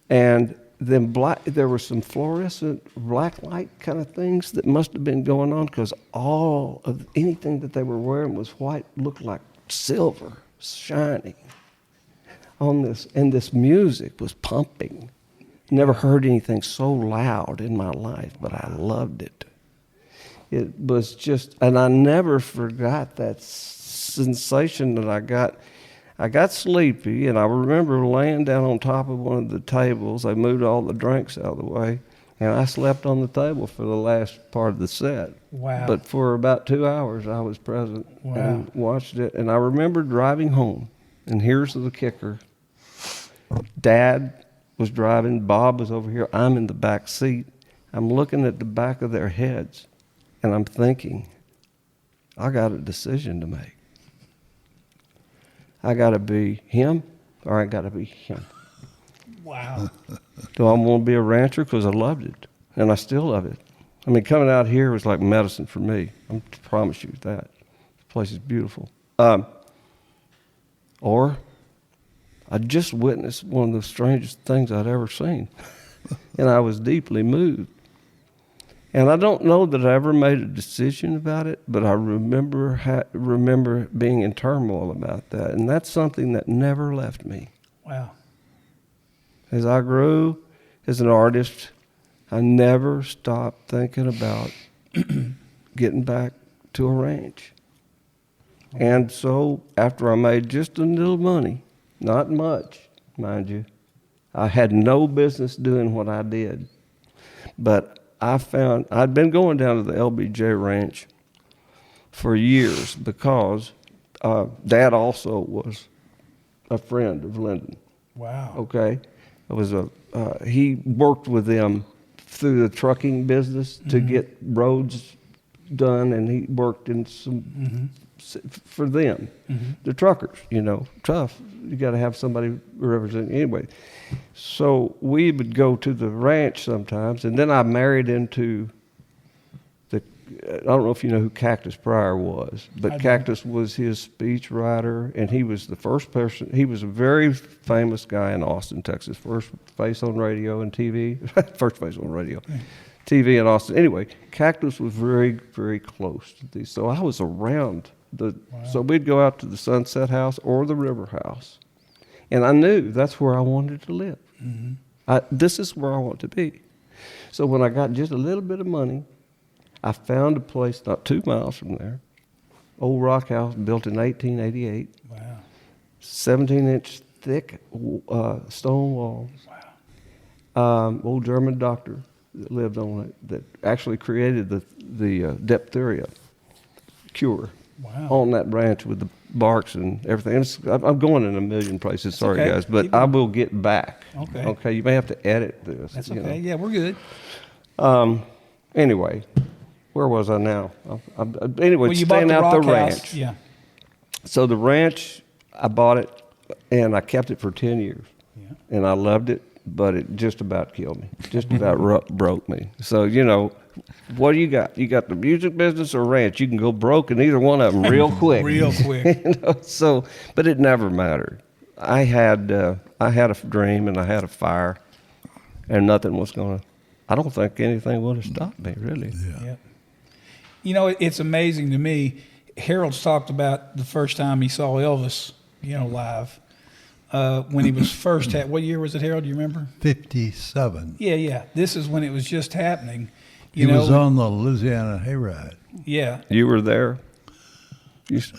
And then there were some fluorescent black light kind of things that must have been going on, because all of anything that they were wearing was white, looked like silver, shining on this. And this music was pumping. Never heard anything so loud in my life, but I loved it. It was just, and I never forgot that sensation that I got. I got sleepy, and I remember laying down on top of one of the tables. They moved all the drinks out of the way, and I slept on the table for the last part of the set. Wow. But for about 2 hours, I was present and watched it. And I remember driving home, and here's the kicker. Dad was driving, Bob was over here, I'm in the back seat. I'm looking at the back of their heads, and I'm thinking, I got a decision to make. I got to be him, or I got to be him. Wow. Do I want to be a rancher? Because I loved it, and I still love it. I mean, coming out here was like medicine for me. I promise you that. The place is beautiful. Or I just witnessed one of the strangest things I'd ever seen, and I was deeply moved. And I don't know that I ever made a decision about it, but I remember being in turmoil about that. And that's something that never left me. Wow. As I grew as an artist, I never stopped thinking about getting back to a ranch. And so after I made just a little money, not much, mind you, I had no business doing what I did. But I found I'd been going down to the LBJ Ranch for years because Dad also was a friend of Lyndon. Wow. Okay, it was he worked with them through the trucking business to get roads done, and he worked in some for them, the truckers. Tough. You got to have somebody representing anyway. So we would go to the ranch sometimes, and then I married into I don't know if you know who Cactus Pryor was, but Cactus was his speech writer, and he was the first person. He was a very famous guy in Austin, Texas. First face on radio and TV. First face on radio, TV in Austin. Anyway, Cactus was very, very close to these. So I was around So we'd go out to the Sunset House or the River House, and I knew that's where I wanted to live. This is where I want to be. So when I got just a little bit of money, I found a place not 2 miles from there, old rock house built in 1888. Wow. 17-inch thick stone walls. Wow. Old German doctor that lived on it that actually created the diphtheria cure. Wow. On that ranch with the barks and everything. I'm going in a million places. That's Sorry, okay. guys, but I will get back. Okay. Okay, you may have to edit this. That's okay. Yeah, we're good. Anyway, where was I now? Anyway, Well, you bought staying the out the Roadhouse. ranch. Yeah. So the ranch, I bought it, and I kept it for 10 years. Yeah. And I loved it, but it just about killed me. Just about broke me. So, what do you got? You got the music business or ranch? You can go broke in either one of them real quick. Real quick. So, but it never mattered. I had a dream and I had a fire, and nothing was going to, I don't think anything would have stopped me, really. Yeah. It's amazing to me. Harold's talked about the first time he saw Elvis, live. When he was first, what year was it, Harold? Do you remember? 57. Yeah. This is when it was just happening. He was on the Louisiana Hayride. Yeah. You were there?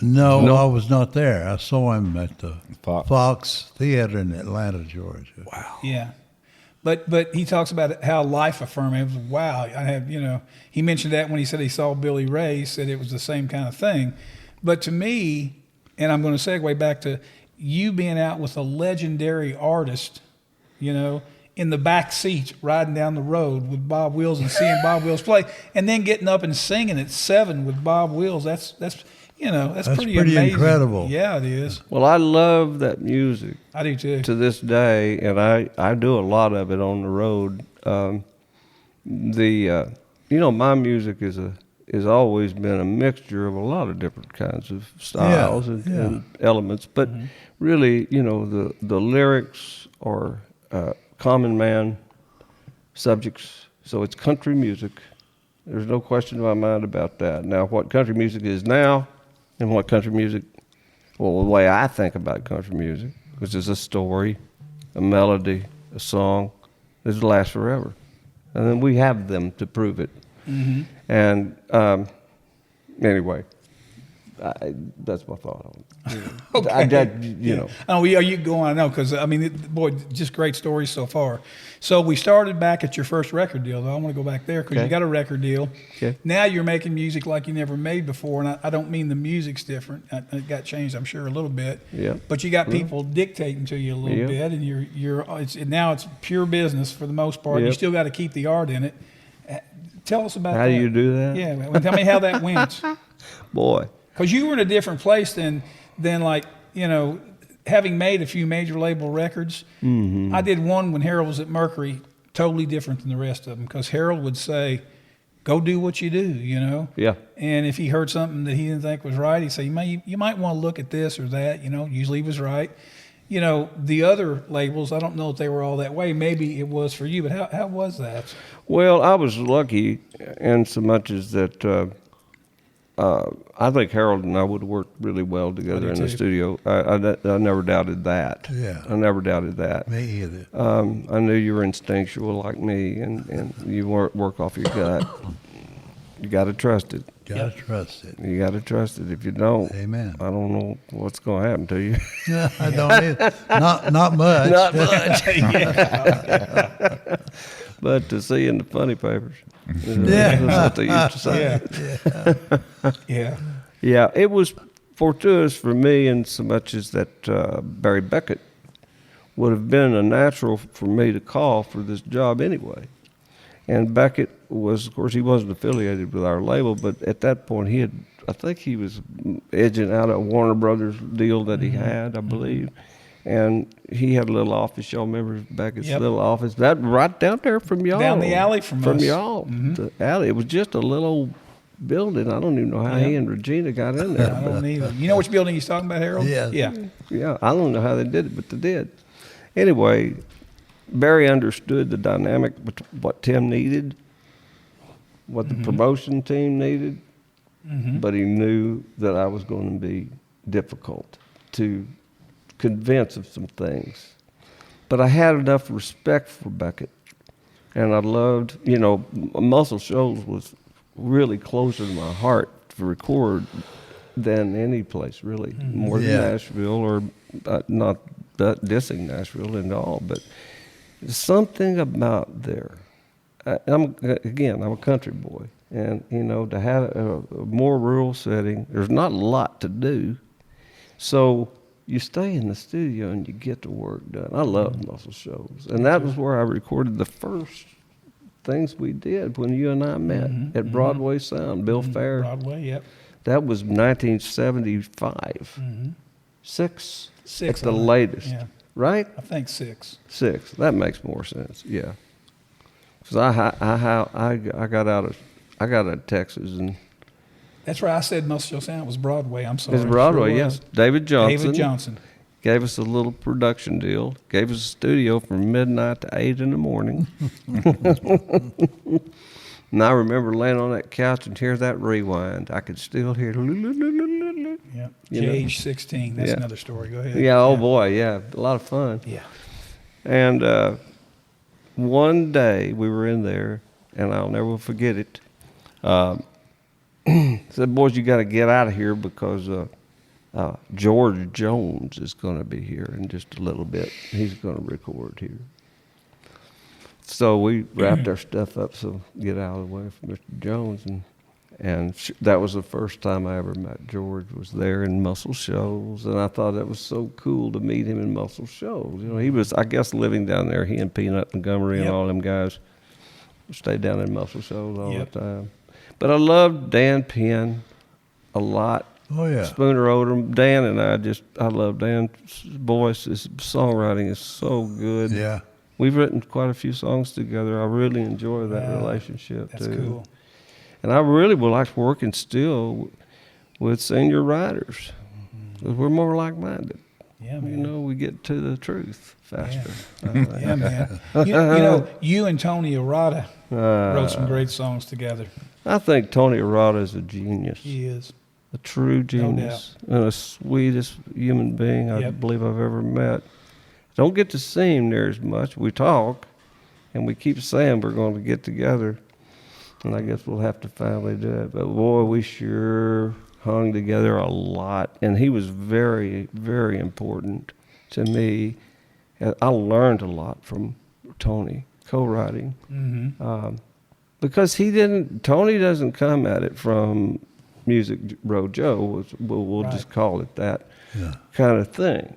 No, I was not there. I saw him at the Fox. Fox Theater in Atlanta, Georgia. Wow. Yeah. But he talks about how life affirming. It was, wow. He mentioned that when he said he saw Billy Ray, said it was the same kind of thing. But to me, and I'm going to segue back to you being out with a legendary artist, in the back seat riding down the road with Bob Wills and seeing Bob Wills play, and then getting up and singing at 7 with Bob Wills. That's pretty amazing. Incredible. Yeah, it is. Well, I love that music. I do too. To this day, and I do a lot of it on the road. My music has always been a mixture of a lot of different kinds of styles and elements, but really, the lyrics are common man subjects. So it's country music. There's no question in my mind about that. Now, what country music is now, and what country music, the way I think about country music, which is a story, a melody, a song, that lasts forever. And then we have them to prove it. Mm-hmm. And anyway, that's my thought on it. Okay. Oh, yeah, you go on. I know, because, just great stories so far. So we started back at your first record deal, though. I want to go back there because you got a record deal. Okay. Now you're making music like you never made before, and I don't mean the music's different. It got changed, I'm sure, a little bit. Yeah. But you got people dictating to you a little bit, and now it's pure business for the most part. Yep. You still got to keep the art in it. Tell us about How that. do you do that? Yeah, well, tell me how that went. Boy. Because you were in a different place than having made a few major label records. Mm-hmm. I did one when Harold was at Mercury, totally different than the rest of them, because Harold would say, go do what you do, Yeah. And if he heard something that he didn't think was right, he'd say, you might want to look at this or that, usually he was right. The other labels, I don't know if they were all that way. Maybe it was for you, but how was that? Well, I was lucky in so much as that I think Harold and I would have worked really well together in the studio. I never doubted that. Yeah. I never doubted that. Me either. I knew you were instinctual like me, and you work off your gut. You got to trust it. Gotta trust it. You got to trust it. If you don't, Amen. I don't know what's going to happen to you. I don't either. Not much. Not much. But to see in the funny papers. That's what they used to say. Yeah. Yeah, it was fortuitous for me in so much as that Barry Beckett would have been a natural for me to call for this job anyway. And Beckett was, of course, he wasn't affiliated with our label, but at that point I think he was edging out a Warner Brothers deal that he had, I believe. And he had a little office. Y'all remember Beckett's little office? That right down there from y'all. Down the alley from us. y'all. Mm-hmm. The alley. It was just a little building. I don't even know how he and Regina got in there. I don't either. You know which building he's talking about, Harold? Yeah. Yeah, I don't know how they did it, but they did. Anyway, Barry understood the dynamic, what Tim needed, what the promotion team needed, but he knew that I was going to be difficult to convince of some things. But I had enough respect for Beckett, and I loved, Muscle Shoals was really closer to my heart to record than any place, really, more than Nashville, or not dissing Nashville at all, but something about there. I'm a country boy, and to have a more rural setting, there's not a lot to do, so you stay in the studio and you get the work done. I love Muscle Shoals, and that was where I recorded the first things we did when you and I met at Broadway Sound, Bill Fair. Broadway, yep. That was 1975. Six at the latest, yeah. right? I think 6. 6. That makes more sense. Yeah. Because I got out of Texas, and That's right. I said Muscle Sound was Broadway. I'm sorry. it's Broadway. Sure Yes, was. David Johnson. David Johnson. Gave us a little production deal. Gave us a studio from midnight to 8 in the morning. And I remember laying on that couch and hear that rewind. I could still hear. Yeah. You know? GH16. That's Yeah. another story. Go ahead. Yeah. Oh boy. Yeah. A lot of fun. Yeah. And one day we were in there, and I'll never forget it. Said, boys, you got to get out of here because George Jones is going to be here in just a little bit. He's going to record here. So we wrapped our stuff up, so get out of the way from Mr. Jones, and that was the first time I ever met George. Was there in Muscle Shoals, and I thought that was so cool to meet him in Muscle Shoals. You know, he was, I guess, living down there. He and Peanut Montgomery and all them guys stayed down in Muscle Shoals all the time. But I loved Dan Penn a lot. Oh, yeah. Spooner Odom, Dan and I love Dan's voice. His songwriting is so good. Yeah. We've written quite a few songs together. I really enjoy that relationship, That's too. cool. And I really would like working still with senior writers, because we're more like-minded. Yeah, man. You know, we get to the truth faster. Yeah, man. You know, you and Tony Arata wrote some great songs together. I think Tony Arata is a genius. He is. A true genius. And the sweetest human being I believe I've ever met. Don't get to see him near as much. We talk, and we keep saying we're going to get together. And I guess we'll have to finally do it. But boy, we sure hung together a lot. And he was very, very important to me. And I learned a lot from Tony, co-writing. Because Tony doesn't come at it from Music Row Joe, we'll just call it that kind of thing.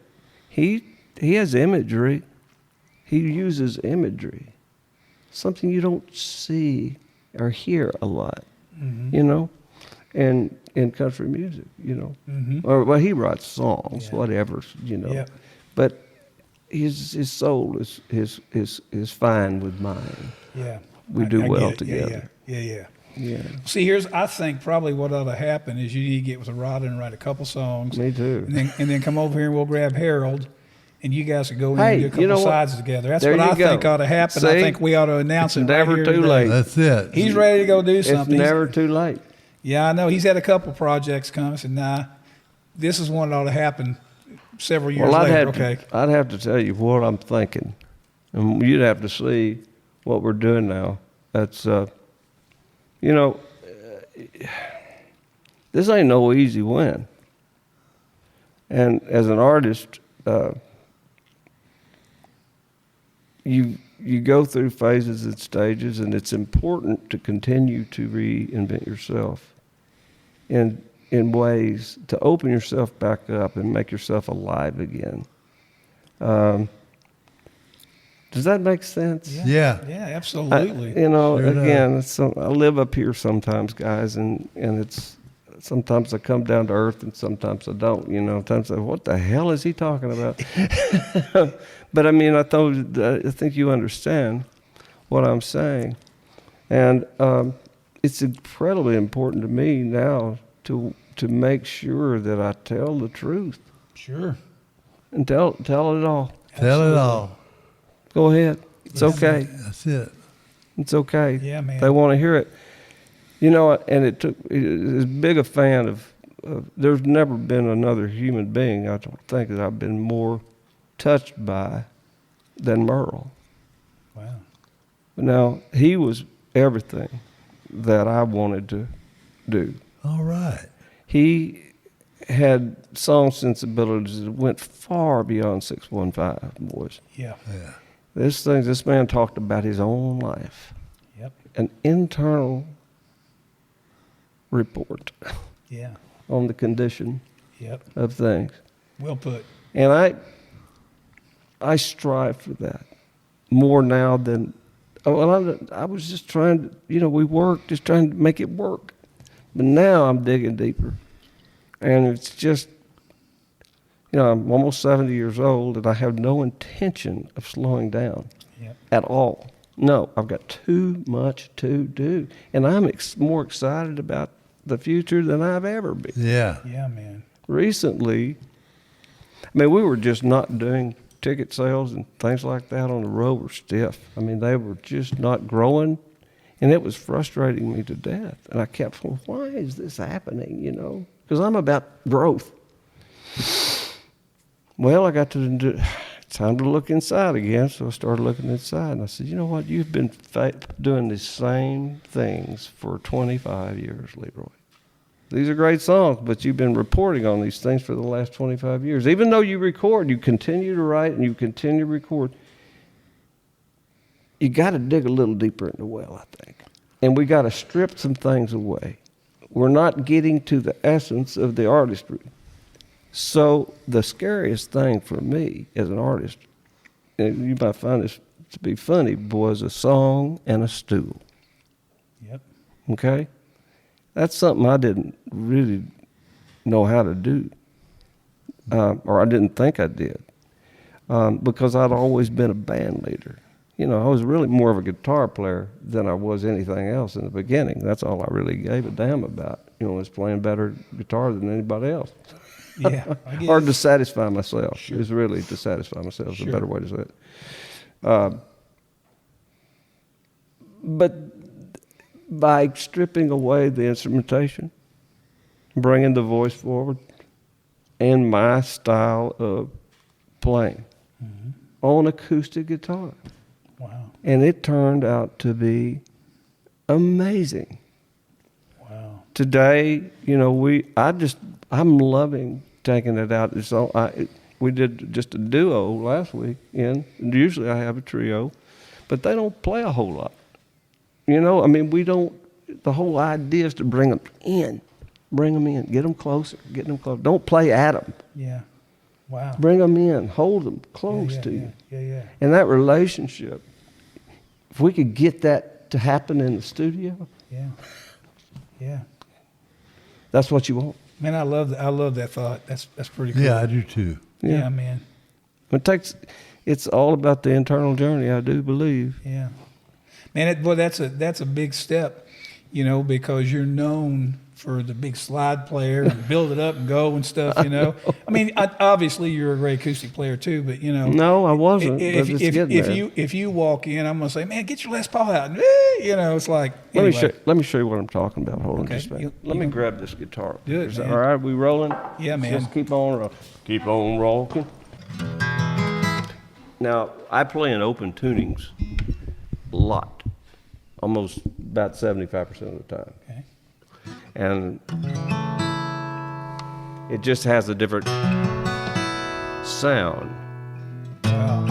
He has imagery. He uses imagery, something you don't see or hear a lot, you know, and in country music, you know, or well, he writes songs, whatever, you know, but his soul is fine with mine. Yeah, we do well together. Yeah. Yeah. See, I think probably what ought to happen is you need to get with Rod and write a couple songs. Me too. And then come over here and we'll grab Harold, and you guys could go in and do a couple you know sides together. That's there what I go. think ought to happen. See? I think we ought to announce It's it right never here too today. late. That's it. He's ready to go do something. It's never too late. Yeah, I know. He's had a couple projects come. I said, nah, this is one that ought to happen several years later. I'd have to tell you what I'm thinking. And you'd have to see what we're doing now. That's, you know, this ain't no easy win. And as an artist, you go through phases and stages, and it's important to continue to reinvent yourself in ways to open yourself back up and make yourself alive again. Does that make sense? Yeah. Yeah, absolutely. Sure again, I live up here sometimes, guys, and it's sometimes I come down to earth and sometimes I don't. You know, sometimes I say, what the hell is he talking about? But I mean, I think you understand what I'm saying, and it's incredibly important to me now to make sure that I tell the truth. Sure. And tell it all. Tell it all. Go ahead. It's okay. That's it. It's okay. Yeah, man. They want to hear it. You know, and it took as big a fan of there's never been another human being I don't think that I've been more touched by than Merle. Wow. Now, he was everything that I wanted to do. All right. He had song sensibilities that went far beyond 615, boys. Yeah. Yeah. This man talked about his own life. Yep. An internal report Yeah. on the condition Yep. of things. Well put. And I strive for that more now than well, I was just trying to, we worked, just trying to make it work. But now I'm digging deeper. And it's just, I'm almost 70 years old, and I have no intention of slowing down at all. No, I've got too much to do. And I'm more excited about the future than I've ever been. Yeah. Yeah, man. Recently, we were just not doing ticket sales and things like that on the road were stiff. They were just not growing, and it was frustrating me to death. And I kept going, why is this happening, Because I'm about growth. Well, I got to time to look inside again, so I started looking inside, and I said, you know what, you've been doing the same things for 25 years, Leroy. These are great songs, but you've been reporting on these things for the last 25 years. Even though you record, you continue to write and you continue to record, you got to dig a little deeper in the well, I think. And we got to strip some things away. We're not getting to the essence of the artistry. So the scariest thing for me as an artist, and you might find this to be funny, was a song and a stool. Yep. Okay? That's something I didn't really know how to do, or I didn't think I did, because I'd always been a band leader. I was really more of a guitar player than I was anything else in the beginning. That's all I really gave a damn about, was playing better guitar than anybody else. Yeah. Or to satisfy myself. Sure. It was really to satisfy myself, is a better way to say it. But by stripping away the instrumentation, bringing the voice forward, and my style of playing on acoustic guitar. Wow. And it turned out to be amazing. Wow. Today, I'm loving taking it out. We did just a duo last week, and usually I have a trio, but they don't play a whole lot. We don't, the whole idea is to bring them in, get them closer, Don't play at them. Yeah. Wow. Bring them in, hold them close to you. Yeah. And that relationship, if we could get that to happen in the studio, Yeah. that's what you want. Man, I love that thought. That's pretty cool. Yeah, I do too. Yeah, man. It's all about the internal journey, I do believe. Yeah. Man, that's a big step, because you're known for the big slide player and build it up and go and stuff, obviously you're a great acoustic player too, but No, I wasn't. If you walk in, I'm gonna say, man, get your Les Paul out. It's like, anyway. Let me show you what I'm talking about. Hold on just a minute. Let me grab this guitar. Do it, Is that man. all right? We rolling? Yeah, man. Just keep on rocking. Now, I play in open tunings a lot, almost about 75% of the time. Okay. And it just has a different sound. Wow.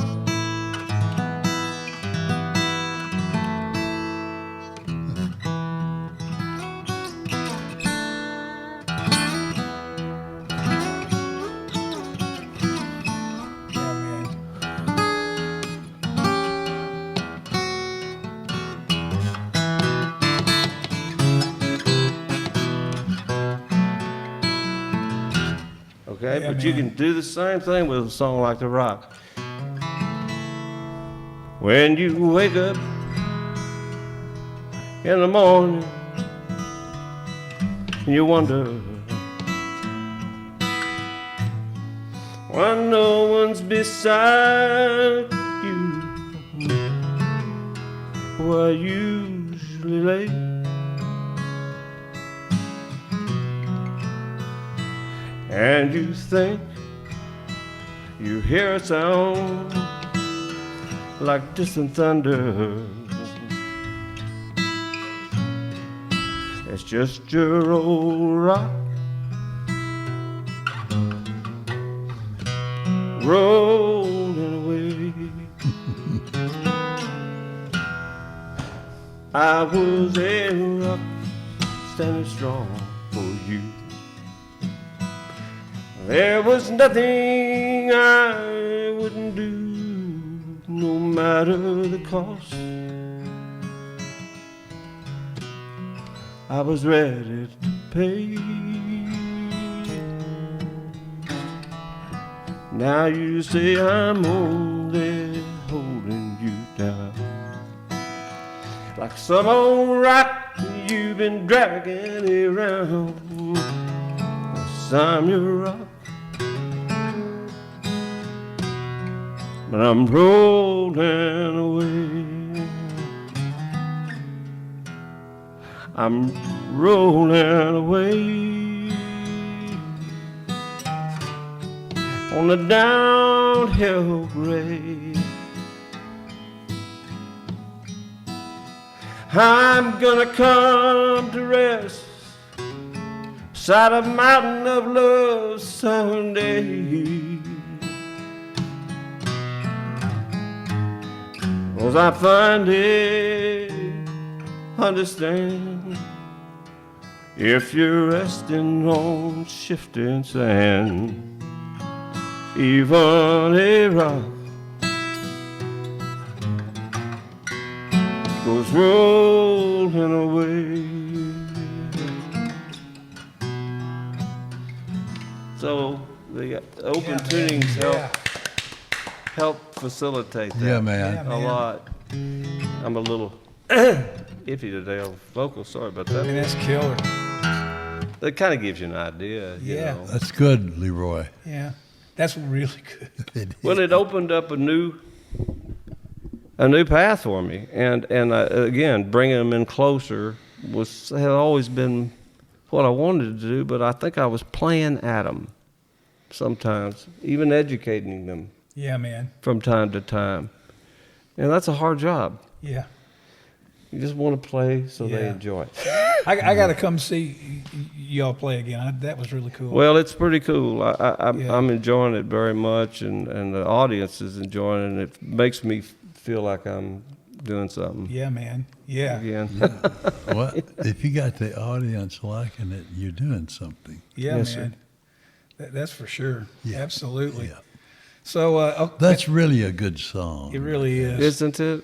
Okay, but you can do the same thing with a song like The Rock. When you wake up in the morning and you wonder why no one's beside you, why usually late. And you think you hear a sound like distant thunder. It's just your old rock rolling away. I was a rock standing strong for you. There was nothing I wouldn't do, no matter the cost. I was ready to pay. Now you say I'm only holding you down, like some old rock you've been dragging around. Yes, I'm your rock, but I'm rolling away. I'm rolling away on the downhill grade. I'm gonna come to rest beside a mountain of love someday, 'cause I finally understand, if you're resting on shifting sand, even a rock goes rolling away. So the open tunings help facilitate that. Yeah, man. A lot. I'm a little iffy today on vocals. Sorry about that. I mean, that's killer. That kind of gives you an idea. You Yeah. know. That's good, Leroy. Yeah, that's really good. Well, it opened up a new path for me, and again, bringing them in closer had always been what I wanted to do. But I think I was playing at them sometimes, even educating them Yeah, man. from time to time, and that's a hard job. Yeah. You just want to play so they Yeah. enjoy it. I got to come see y'all play again. That was really cool. Well, it's pretty cool. I'm Yeah. enjoying it very much, and the audience is enjoying it. And it makes me feel like I'm doing something. Yeah, man. Yeah. Again. Well, if you got the audience liking it, you're doing something. Yeah, Yes, man. That's for sure. Yeah. Absolutely. Yeah. So That's really a good song. it really is. Isn't it?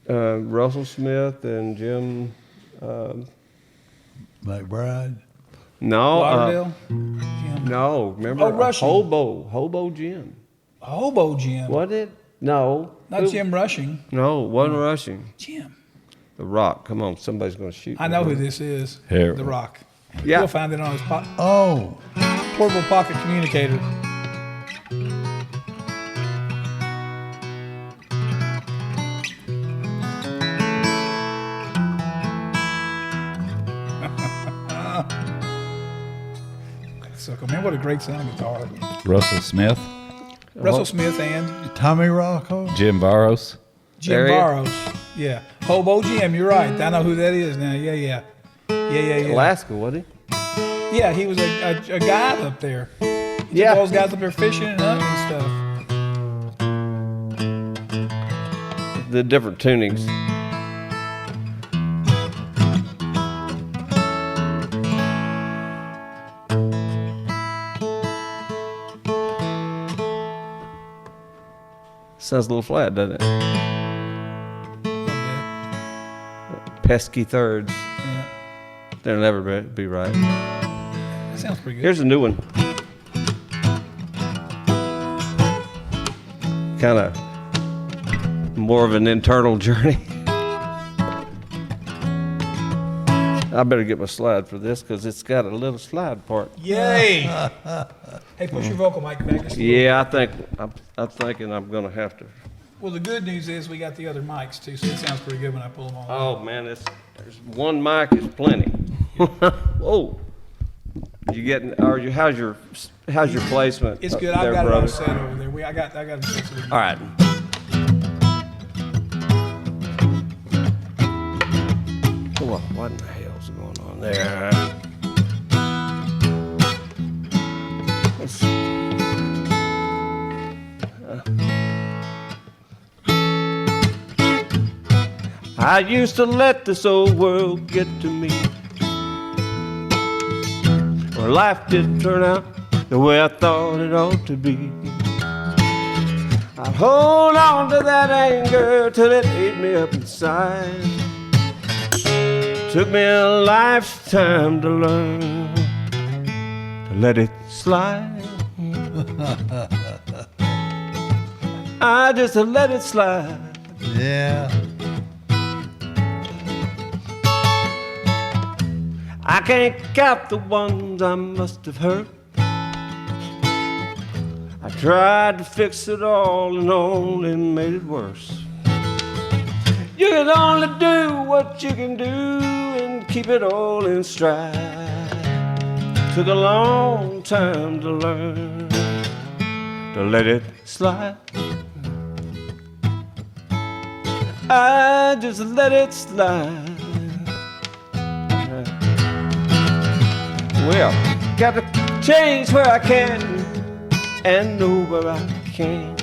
Russell Smith and Jim. McBride. No. Lauderdale? Jim. No. Remember? Oh, Rushing. Hobo Jim. Hobo Jim. Was it? No. Not Who- Jim Rushing. No, wasn't Rushing. Jim. The Rock. Come on, somebody's going to shoot. I me. know who this is. Harold. The Rock. Yeah. You'll find it on his Oh, portable pocket communicator. So, man, what a great sounding guitar. Russell Smith, Russell Smith and Tommy Rocco. Jim Barros. Jim There he is. Barros. Yeah. Hobo Jim, you're right. I know who that is now. Yeah. Alaska, wasn't Yeah, he was a guide up there. He took Yeah. those guys up there fishing and hunting and stuff. he? The different tunings. Sounds a little flat, doesn't it? Pesky thirds. Yeah. They'll never be right. That sounds pretty good. Here's a new one. Kind of more of an internal journey. I better get my slide for this because it's got a little slide part. Yay! Hey, push your vocal mic back just a little. Yeah, I'm thinking I'm gonna have to. Well, the good news is we got the other mics too, so it sounds pretty good when I pull them all. Oh man, there's one mic is plenty. Whoa. You getting? How's your placement? It's good. there, I've got it brother? all set over there. I got it fixed. All right. What in the hell's going on there? Let's- I used to let this old world get to me. Well, life didn't turn out the way I thought it ought to be. I'd hold on to that anger till it ate me up inside, Took me a lifetime to learn to let it slide. I just let it slide. Yeah. I can't count the ones I must have hurt. I tried to fix it all and only made it worse. You can only do what you can do and keep it all in stride. Took a long time to learn to let it slide. I just let it slide. Well, got to change where I can and know where I can't.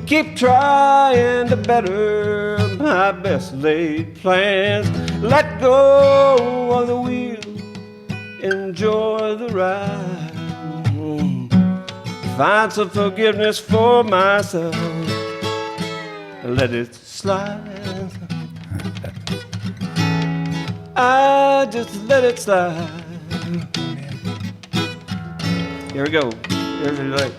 Keep trying to better my best laid plans. Let go of the wheel, enjoy the ride. Find some forgiveness for myself, let it slide. I just let it slide. Here we go. Here's the like.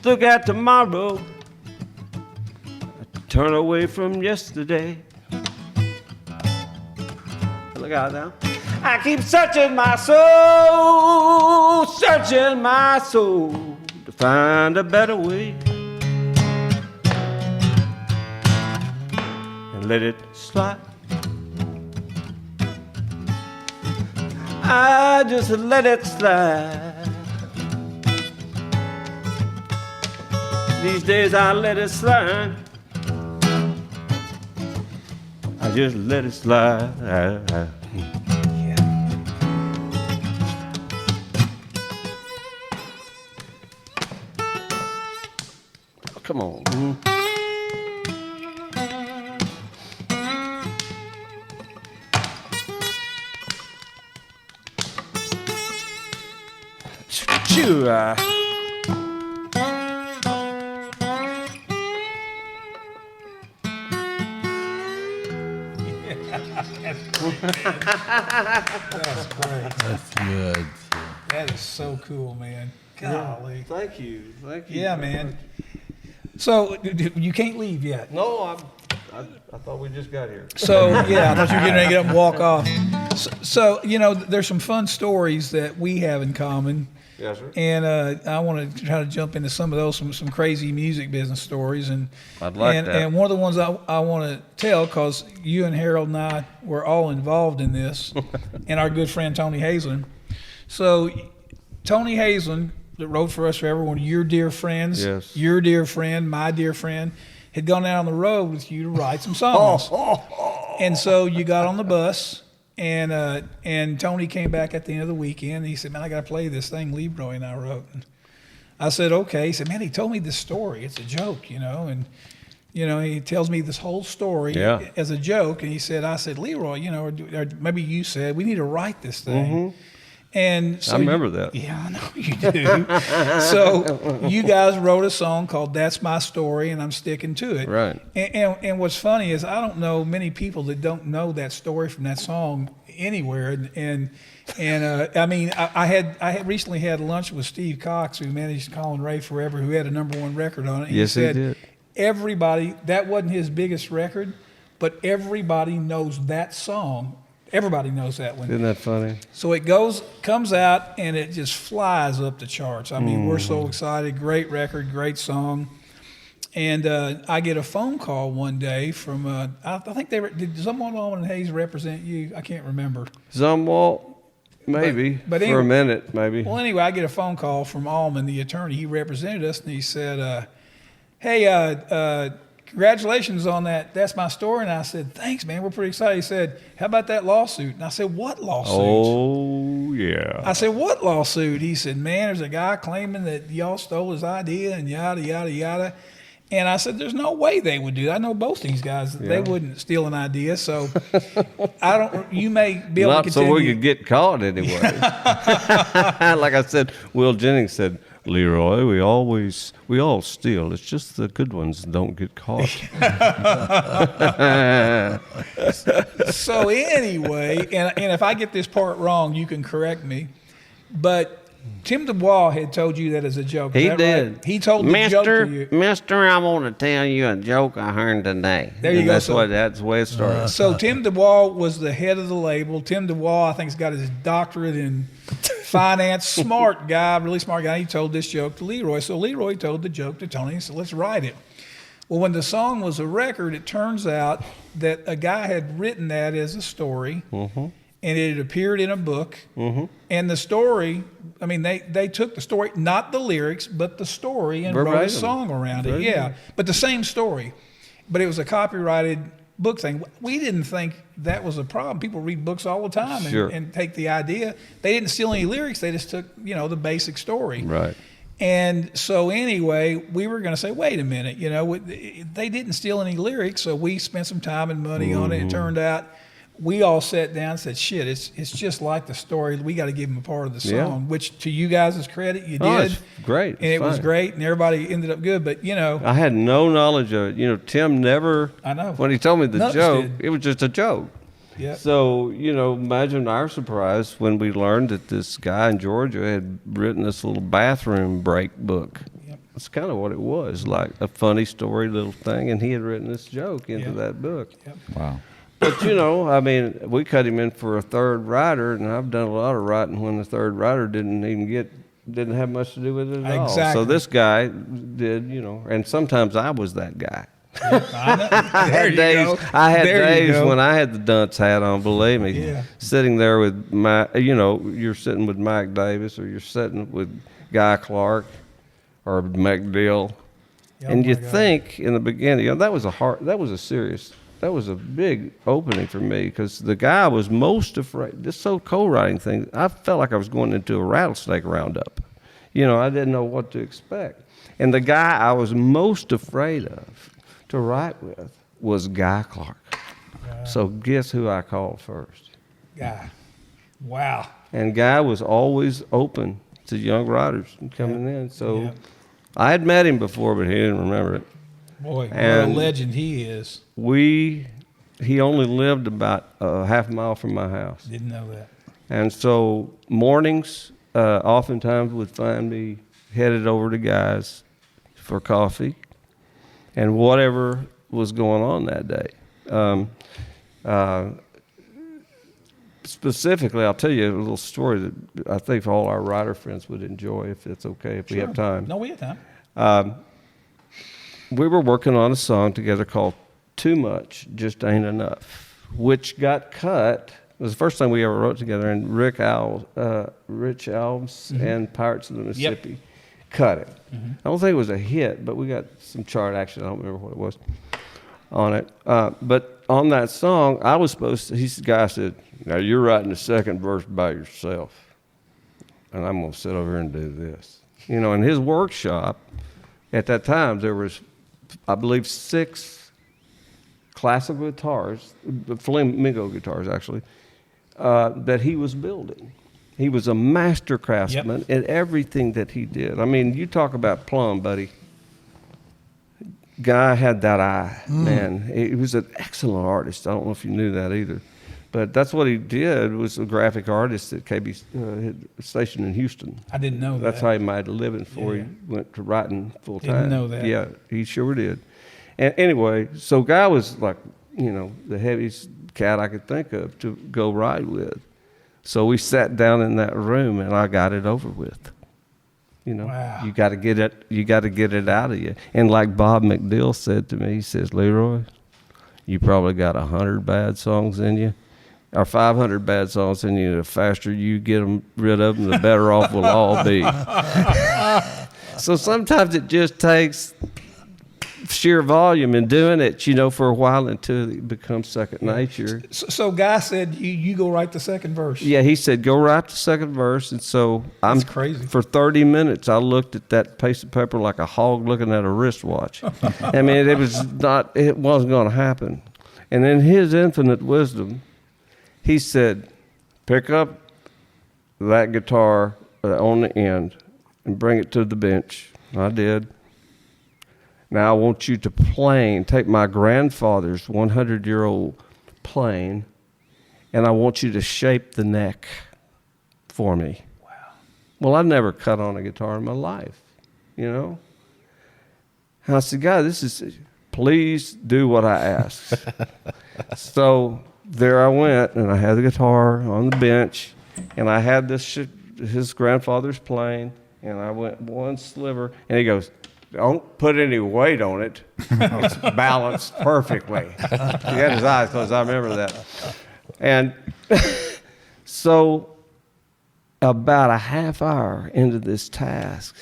Look at tomorrow, turn away from yesterday. Look out now. I keep searching my soul to find a better way. And let it slide. I just let it slide. These days I let it slide. I just let it slide. Yeah. Oh, come on. Sure. That's great. That's good. That is so cool, man. Golly. Thank you. Yeah, man. So you can't leave yet. No, I thought we just got here. So yeah, I thought you were getting ready to get up and walk off. So there's some fun stories that we have in common. Yes, sir. And I want to try to jump into some of those, some crazy music business stories. And I'd like that. And one of the ones I want to tell, because you and Harold and I were all involved in this, and our good friend Tony Hazelin. So Tony Hazelin, that wrote for us forever, one of your dear friends, yes. Your dear friend, my dear friend, had gone out on the road with you to write some songs. And so you got on the bus. And Tony came back at the end of the weekend, and he said, man, I got to play this thing Leroy and I wrote. And I said, okay. He said, man, he told me this story. It's a joke, and, he tells me this whole story as a joke. And he said, I said, Leroy, or maybe you said, we need to write this thing. Mm-hmm. And so I remember that. Yeah, I know you do. So you guys wrote a song called "That's My Story," and I'm sticking to it. Right. And what's funny is I don't know many people that don't know that story from that song anywhere. And I mean, I had recently had lunch with Steve Cox, who managed Colin Ray Forever, who had a #1 record on it. And yes, he said, he did. Everybody, that wasn't his biggest record, but everybody knows that song. Everybody knows that one. Isn't that funny? So it comes out, and it just flies up the charts. I mean, we're so excited. Great record, great song. And I get a phone call one day from, I think did someone on Hayes represent you? I can't remember. Zumwalt, maybe, but anyway, for a minute, maybe. Well, anyway, I get a phone call from Allman, the attorney. He represented us, and he said, hey, congratulations on that. That's my story. And I said, thanks, man. We're pretty excited. He said, how about that lawsuit? And I said, what lawsuit? Oh, yeah. I said, what lawsuit? He said, man, there's a guy claiming that y'all stole his idea and yada, yada, yada. And I said, there's no way they would do that. I know both these guys, they wouldn't steal an idea. So you may be able to continue. Not so we could get caught anyway. Like I said, Will Jennings said, Leroy, we all steal. It's just the good ones don't get caught. So anyway, and if I get this part wrong, you can correct me. But Tim Dubois had told you that as a joke. He that did. Right? He told the joke to you. Mister, I want to tell you a joke I heard today. There you go. That's the way it started. So Tim Dubois was the head of the label. Tim Dubois, I think, has got his doctorate in finance. Smart guy, really smart guy. He told this joke to Leroy. So Leroy told the joke to Tony and said, let's write it. Well, when the song was a record, it turns out that a guy had written that as a story, and it had appeared in a book. And the story, I mean, they took the story, not the lyrics, but the story, and wrote a song around it. Yeah, but the same story. But it was a copyrighted book thing. We didn't think that was a problem. People read books all the time and take the idea. They didn't steal any lyrics. They just took, the basic story. Right. And so anyway, we were going to say, wait a minute, they didn't steal any lyrics, so we spent some time and money on it. It turned out we all sat down and said, shit, it's just like the story. We got to give them a part of the song, which to you guys' credit, you did. It's great. And it was great, and everybody ended up good. But, I had no knowledge of it. Tim never, I know. When he told me the joke, it was just a joke. Yep. So, imagine our surprise when we learned that this guy in Georgia had written this little bathroom break book. Yep. That's kind of what it was, like a funny story little thing, and he had written this joke into that book. Yep. Wow. But, we cut him in for a third writer, and I've done a lot of writing when the third writer didn't have much to do with it at all. So this guy did, and sometimes I was that guy. I had days when I had the dunce hat on, believe me, sitting there with you're sitting with Mike Davis, or you're sitting with Guy Clark or McDill, and you think in the beginning, that was a big opening for me, because the guy I was most afraid, this so co-writing thing, I felt like I was going into a rattlesnake roundup. I didn't know what to expect. And the guy I was most afraid of to write with was Guy Clark. So guess who I called first? Guy. Wow. And Guy was always open to young writers coming in. So I had met him before, but he didn't remember it. Boy, what a legend he is. He only lived about a half mile from my house. Didn't know that. And so mornings oftentimes would find me headed over to Guy's for coffee and whatever was going on that day. Specifically, I'll tell you a little story that I think all our writer friends would enjoy, if it's okay, if we have time. No, we have time. We were working on a song together called Too Much, Just Ain't Enough, which got cut. It was the first time we ever wrote together, and Rich Alves and Pirates of the Mississippi cut it. I don't think it was a hit, but we got some chart action. I don't remember what it was on it. But on that song, I was supposed to, the guy said, now you're writing the second verse by yourself, and I'm going to sit over here and do this. In his workshop, at that time, there was, I believe, 6 classical guitars, flamenco guitars actually, that he was building. He was a master craftsman in everything that he did. I mean, you talk about plumb, buddy. Guy had that eye, man. He was an excellent artist. I don't know if you knew that either. But that's what he did, was a graphic artist at KB station in Houston. I didn't know that. That's how he made a living before he went to writing full time. Didn't know that. Yeah, he sure did. And anyway, so Guy was like, the heaviest cat I could think of to go ride with. So we sat down in that room, and I got it over with. Wow. You got to get it out of you. And like Bob McDill said to me, he says, Leroy, you probably got 100 bad songs in you, or 500 bad songs in you. The faster you get them rid of them, the better off we'll all be. So sometimes it just takes sheer volume and doing it, for a while until it becomes second nature. So Guy said, you go write the second verse. Yeah, he said, go write the second verse. And so That's crazy. For 30 minutes, I looked at that piece of paper like a hog looking at a wristwatch. I mean, it wasn't going to happen. And in his infinite wisdom, he said, pick up that guitar on the end and bring it to the bench. I did. Now I want you to take my grandfather's 100-year-old plane, and I want you to shape the neck for me. Wow. Well, I've never cut on a guitar in my life, And I said, God, please do what I ask. So there I went, and I had the guitar on the bench, and I had his grandfather's plane, and I went one sliver, and he goes, don't put any weight on it. It's balanced perfectly. He had his eyes closed. I remember that. And so about a half hour into this task,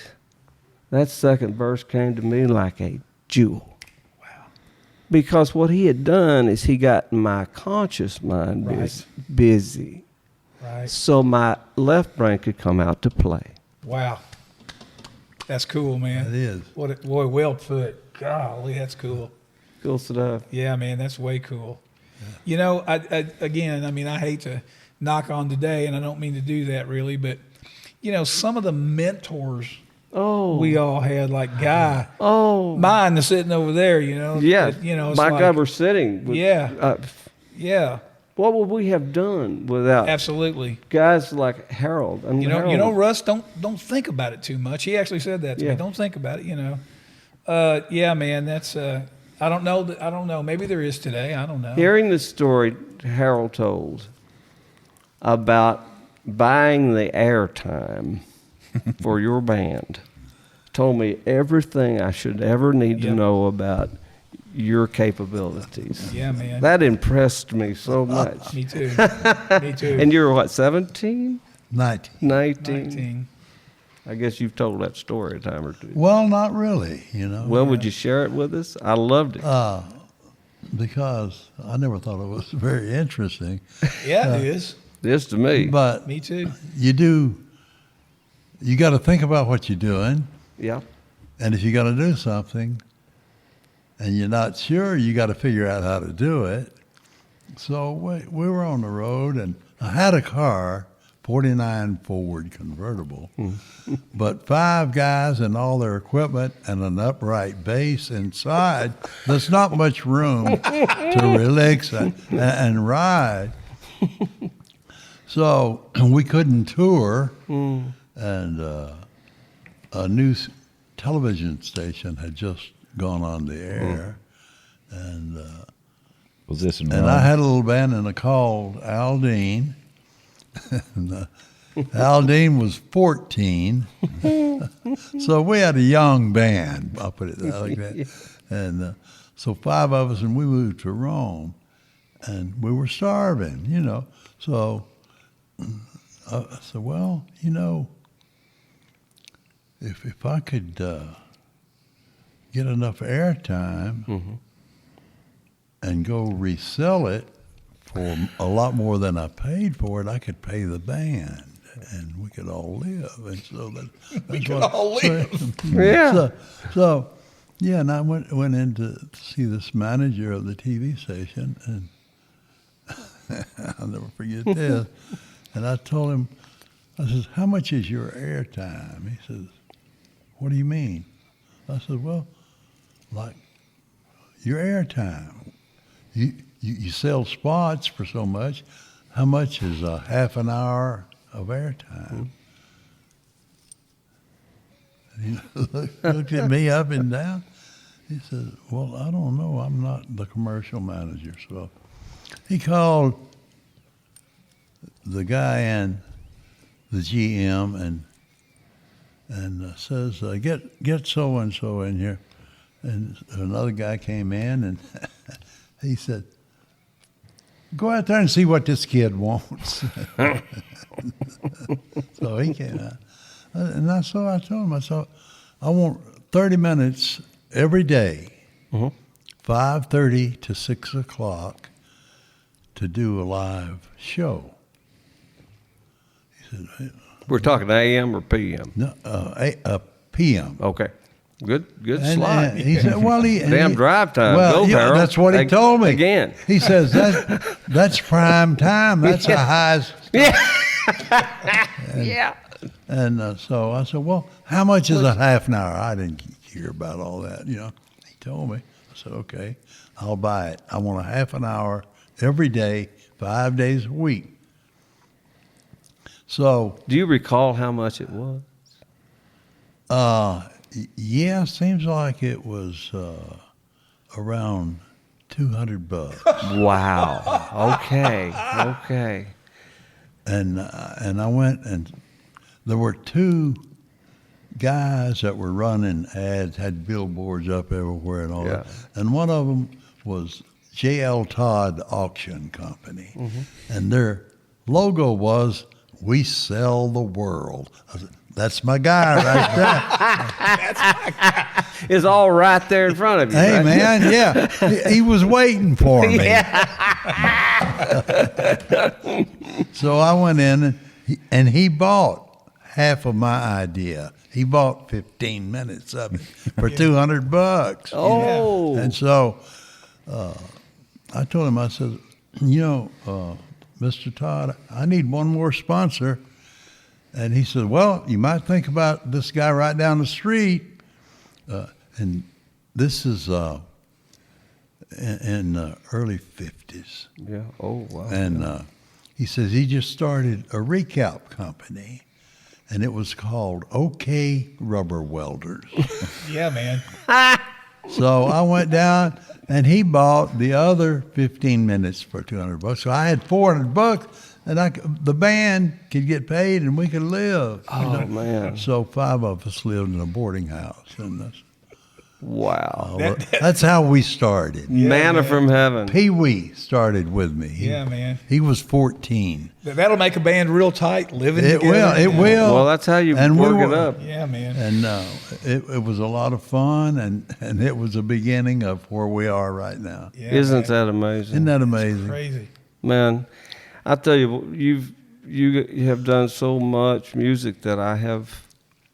that second verse came to me like a jewel. Wow. Because what he had done is he got my conscious mind busy. Right. So my left brain could come out to play. Wow. That's cool, man. It is. Boy, well put. Golly, that's cool. Cool stuff. Yeah, man, that's way cool. Yeah. I hate to knock on today, and I don't mean to do that really, but, some of the mentors we all had, like Guy. Oh. Mine is sitting over there, Yeah. It's my like, God, we're sitting. Yeah. What would we have done without Absolutely guys like Harold? Harold. Russ, don't think about it too much. He actually said that to me. Don't think about it. Yeah, man. That's I don't know. Maybe there is today. I don't know. Hearing the story Harold told about buying the airtime for your band told me everything I should ever need to know about your capabilities. Yeah, man. That impressed me so much. Me too. Me too. And you're what, 17? 19. 19. I guess you've told that story a time or two. Well, not really, Well, would you share it with us? I loved it. Because I never thought it was very interesting. Yeah, it is. It is to me. But me too. You got to think about what you're doing. Yeah. And if you got to do something and you're not sure, you got to figure out how to do it. So we were on the road, and I had a car, 49 Ford convertible, but 5 guys and all their equipment and an upright bass inside. There's not much room to relax and ride. So we couldn't tour, and a new television station had just gone on the air, and was this in and Rome? I had a little band, and I called Aldine. And, Aldine was 14, so we had a young band. I'll put it like that. And so 5 of us, and we moved to Rome, and we were starving, So I said, well, if I could get enough airtime and go resell it for a lot more than I paid for it, I could pay the band, and we could all live. And so that's all live. Yeah. And I went in to see this manager of the TV station, and I'll never forget this. And I told him, I says, how much is your airtime? He says, what do you mean? I said, well, like your airtime. You sell spots for so much. How much is a half an hour of airtime? And he looked at me up and down. He said, well, I don't know. I'm not the commercial manager. So he called the guy in the GM and says, get so-and-so in here. And another guy came in, and he said, go out there and see what this kid wants. So he came out. And I told him, I want 30 minutes every day 5:30 to 6 o'clock to do a live show. He said, We're talking AM or PM? no, PM. Okay. Good And slot. he said, well, Damn drive time. Well, Go, yeah, Harold. that's what he told me. Again. He says, that's prime time. That's the highest. Yeah. And so I said, well, how much is a half an hour? I didn't hear about all that, you know. He told me. I said, okay, I'll buy it. I want a half an hour every day, 5 days a week. So, Do you recall how much it was? yeah, seems like it was around $200. Wow. Okay. And I went, and there were two guys that were running ads, had billboards up everywhere and all that. And one of them was J.L. Todd Auction Company. And their logo was, "We sell the world." I said, that's my guy right there. It's all right there in front of you. Hey, right? man, yeah. He was waiting for me. So I went in, and he bought half of my idea. He bought 15 minutes of it for $200. Oh. And so I told him, I said, Mr. Todd, I need one more sponsor. And he said, well, you might think about this guy right down the street. And this is in the early 50s. Yeah. Oh, wow. And he says he just started a recap company, and it was called OK Rubber Welders. Yeah, man. So I went down, and he bought the other 15 minutes for $200. So I had $400, and the band could get paid, and we could live. Oh, man. So 5 of us lived in a boarding house, and Wow. that's how we started. Manna man. from heaven. Pee Wee started with me. Yeah, man. He was 14. That'll make a band real tight, living It together. will. It will. Well, that's how you And we work it were- up. Yeah, man. And it was a lot of fun, and it was the beginning of where we are right now. Yeah, Isn't man. that amazing? Isn't that amazing? Crazy. Man, I tell you, you have done so much music that I have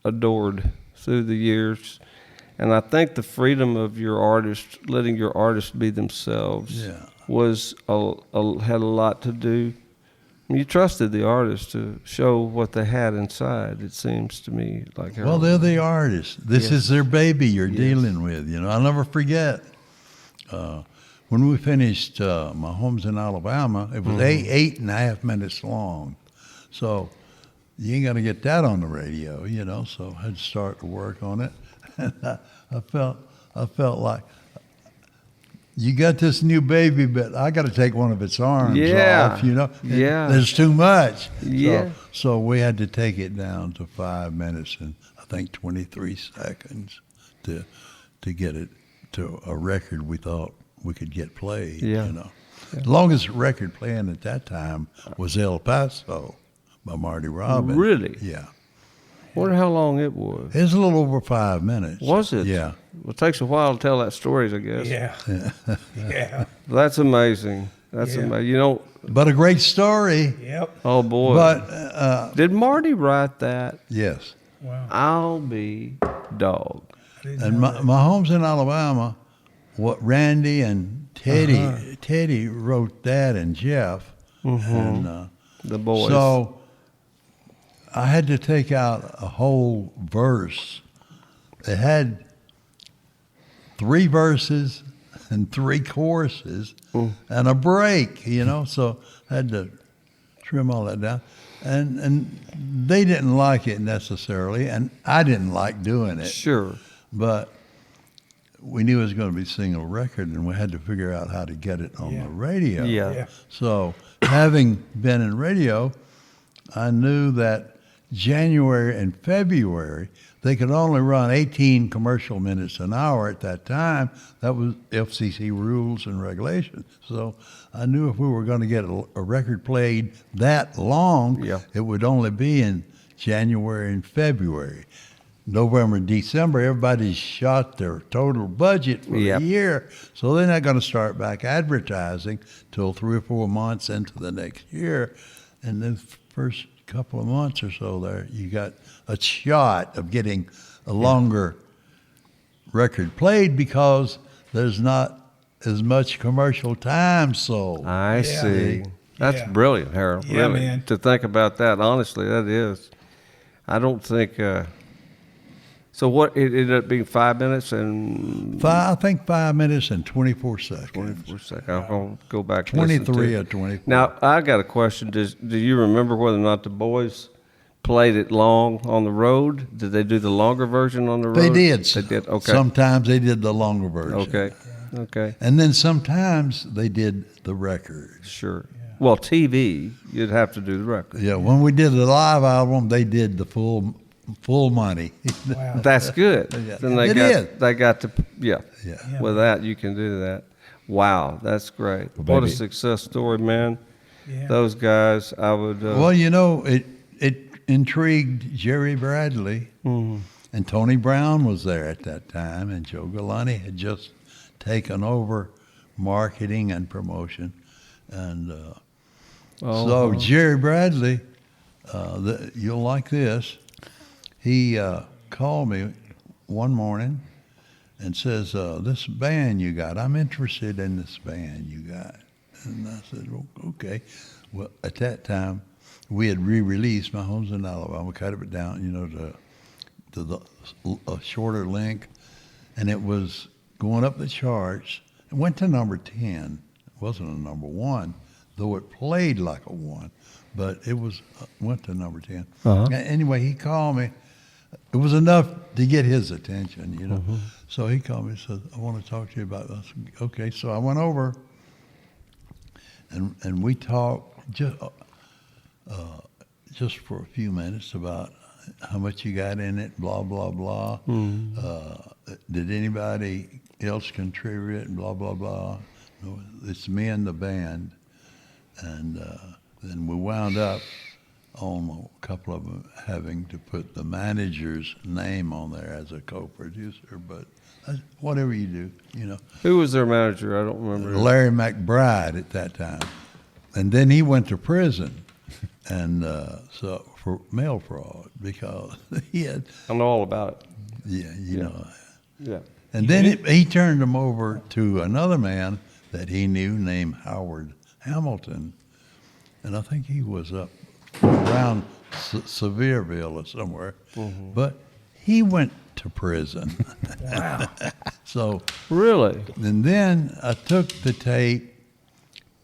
adored through the years, and I think the freedom of your artist, letting your artists be themselves, Yeah. was had a lot to do. You trusted the artist to show what they had inside. It seems to me like. Well, they're the artists. This Yes. is their baby you're Yes. dealing with. I'll never forget when we finished My Home's in Alabama. It was 8.5 minutes long, so you ain't got to get that on the radio, So I had to start to work on it, and I felt like, you got this new baby, but I got to take one of its arms Yeah. off, Yeah. There's too much. Yeah. So we had to take it down to 5 minutes and I think 23 seconds to get it to a record we thought we could get played, Yeah. The longest record playing at that time was El Paso by Marty Robbins. Really? Yeah. Wonder how long it was. It was a little over 5 minutes. Was it? Yeah. Well, it takes a while to tell that story, I guess. Yeah. Yeah. That's amazing. That's Yeah. amazing. But a great story. Yep. Oh boy. But Did Marty write that? yes. Wow. I'll be dog. I didn't And know that. my home's in Alabama. What Randy and Teddy wrote that, and Jeff, and The boys. so I had to take out a whole verse. It had 3 verses and 3 choruses and a break, So I had to trim all that down, and they didn't like it necessarily, and I didn't like doing it. Sure. But we knew it was going to be a single record, and we had to figure out how to get it on Yeah. the radio. Yeah. Yeah. So, having been in radio, I knew that January and February, they could only run 18 commercial minutes an hour at that time. That was FCC rules and regulations. So I knew if we were going to get a record played that long, Yeah. it would only be in January and February. November and December, everybody's shot their total budget for the year, so they're not going to start back advertising till 3 or 4 months into the next year. And the first couple of months or so there, you got a shot of getting a longer record played because there's not as much commercial time sold. I see. That's brilliant, Harold. Yeah, really, man. to think about that. Honestly, that is. I don't think. So what? It ended up being 5 minutes and. I think 5 minutes and 24 seconds. 24 seconds. I'm going to go back. And 23 or 24. Now I got a question. Do you remember whether or not the boys played it long on the road? Did they do the longer version on the road? They did. They did. Okay. Sometimes they did the longer version. Okay. Okay. And then sometimes they did the record. Sure. Well, TV, you'd have to do the record. Yeah, when we did the live album, they did the full money. Wow. That's good. Yeah. Then they got to Yeah. With that, you can do that. Wow, that's great. Well, What a baby. success story, man. Yeah. Those guys, I would. Well, it intrigued Jerry Bradley, and Tony Brown was there at that time, and Joe Galante had just taken over marketing and promotion, and so Jerry Bradley, you'll like this. He called me one morning and says, "This band you got, I'm interested in this band you got." And I said, "Okay." Well, at that time, we had re-released My Home's in Alabama, cut it down, to a shorter length, and it was going up the charts. It went to number 10. It wasn't a number 1, though it played like a 1, but it went to number 10. Anyway, he called me. It was enough to get his attention, So he called me and said, "I want to talk to you about this." Okay, so I went over, and we talked just for a few minutes about how much you got in it, blah, blah, blah. Did anybody else contribute, blah, blah, blah. No, it's me and the band. And then we wound up on a couple of them having to put the manager's name on there as a co-producer, but whatever you do, Who was their manager? I don't remember. Larry McBride at that time. And then he went to prison, and so for mail fraud, because he had. I know all about it. Yeah, you know. Yeah. And then he turned him over to another man that he knew named Howard Hamilton, and I think he was up around Sevierville or somewhere, but he went to prison. Wow. So Really? and then I took the tape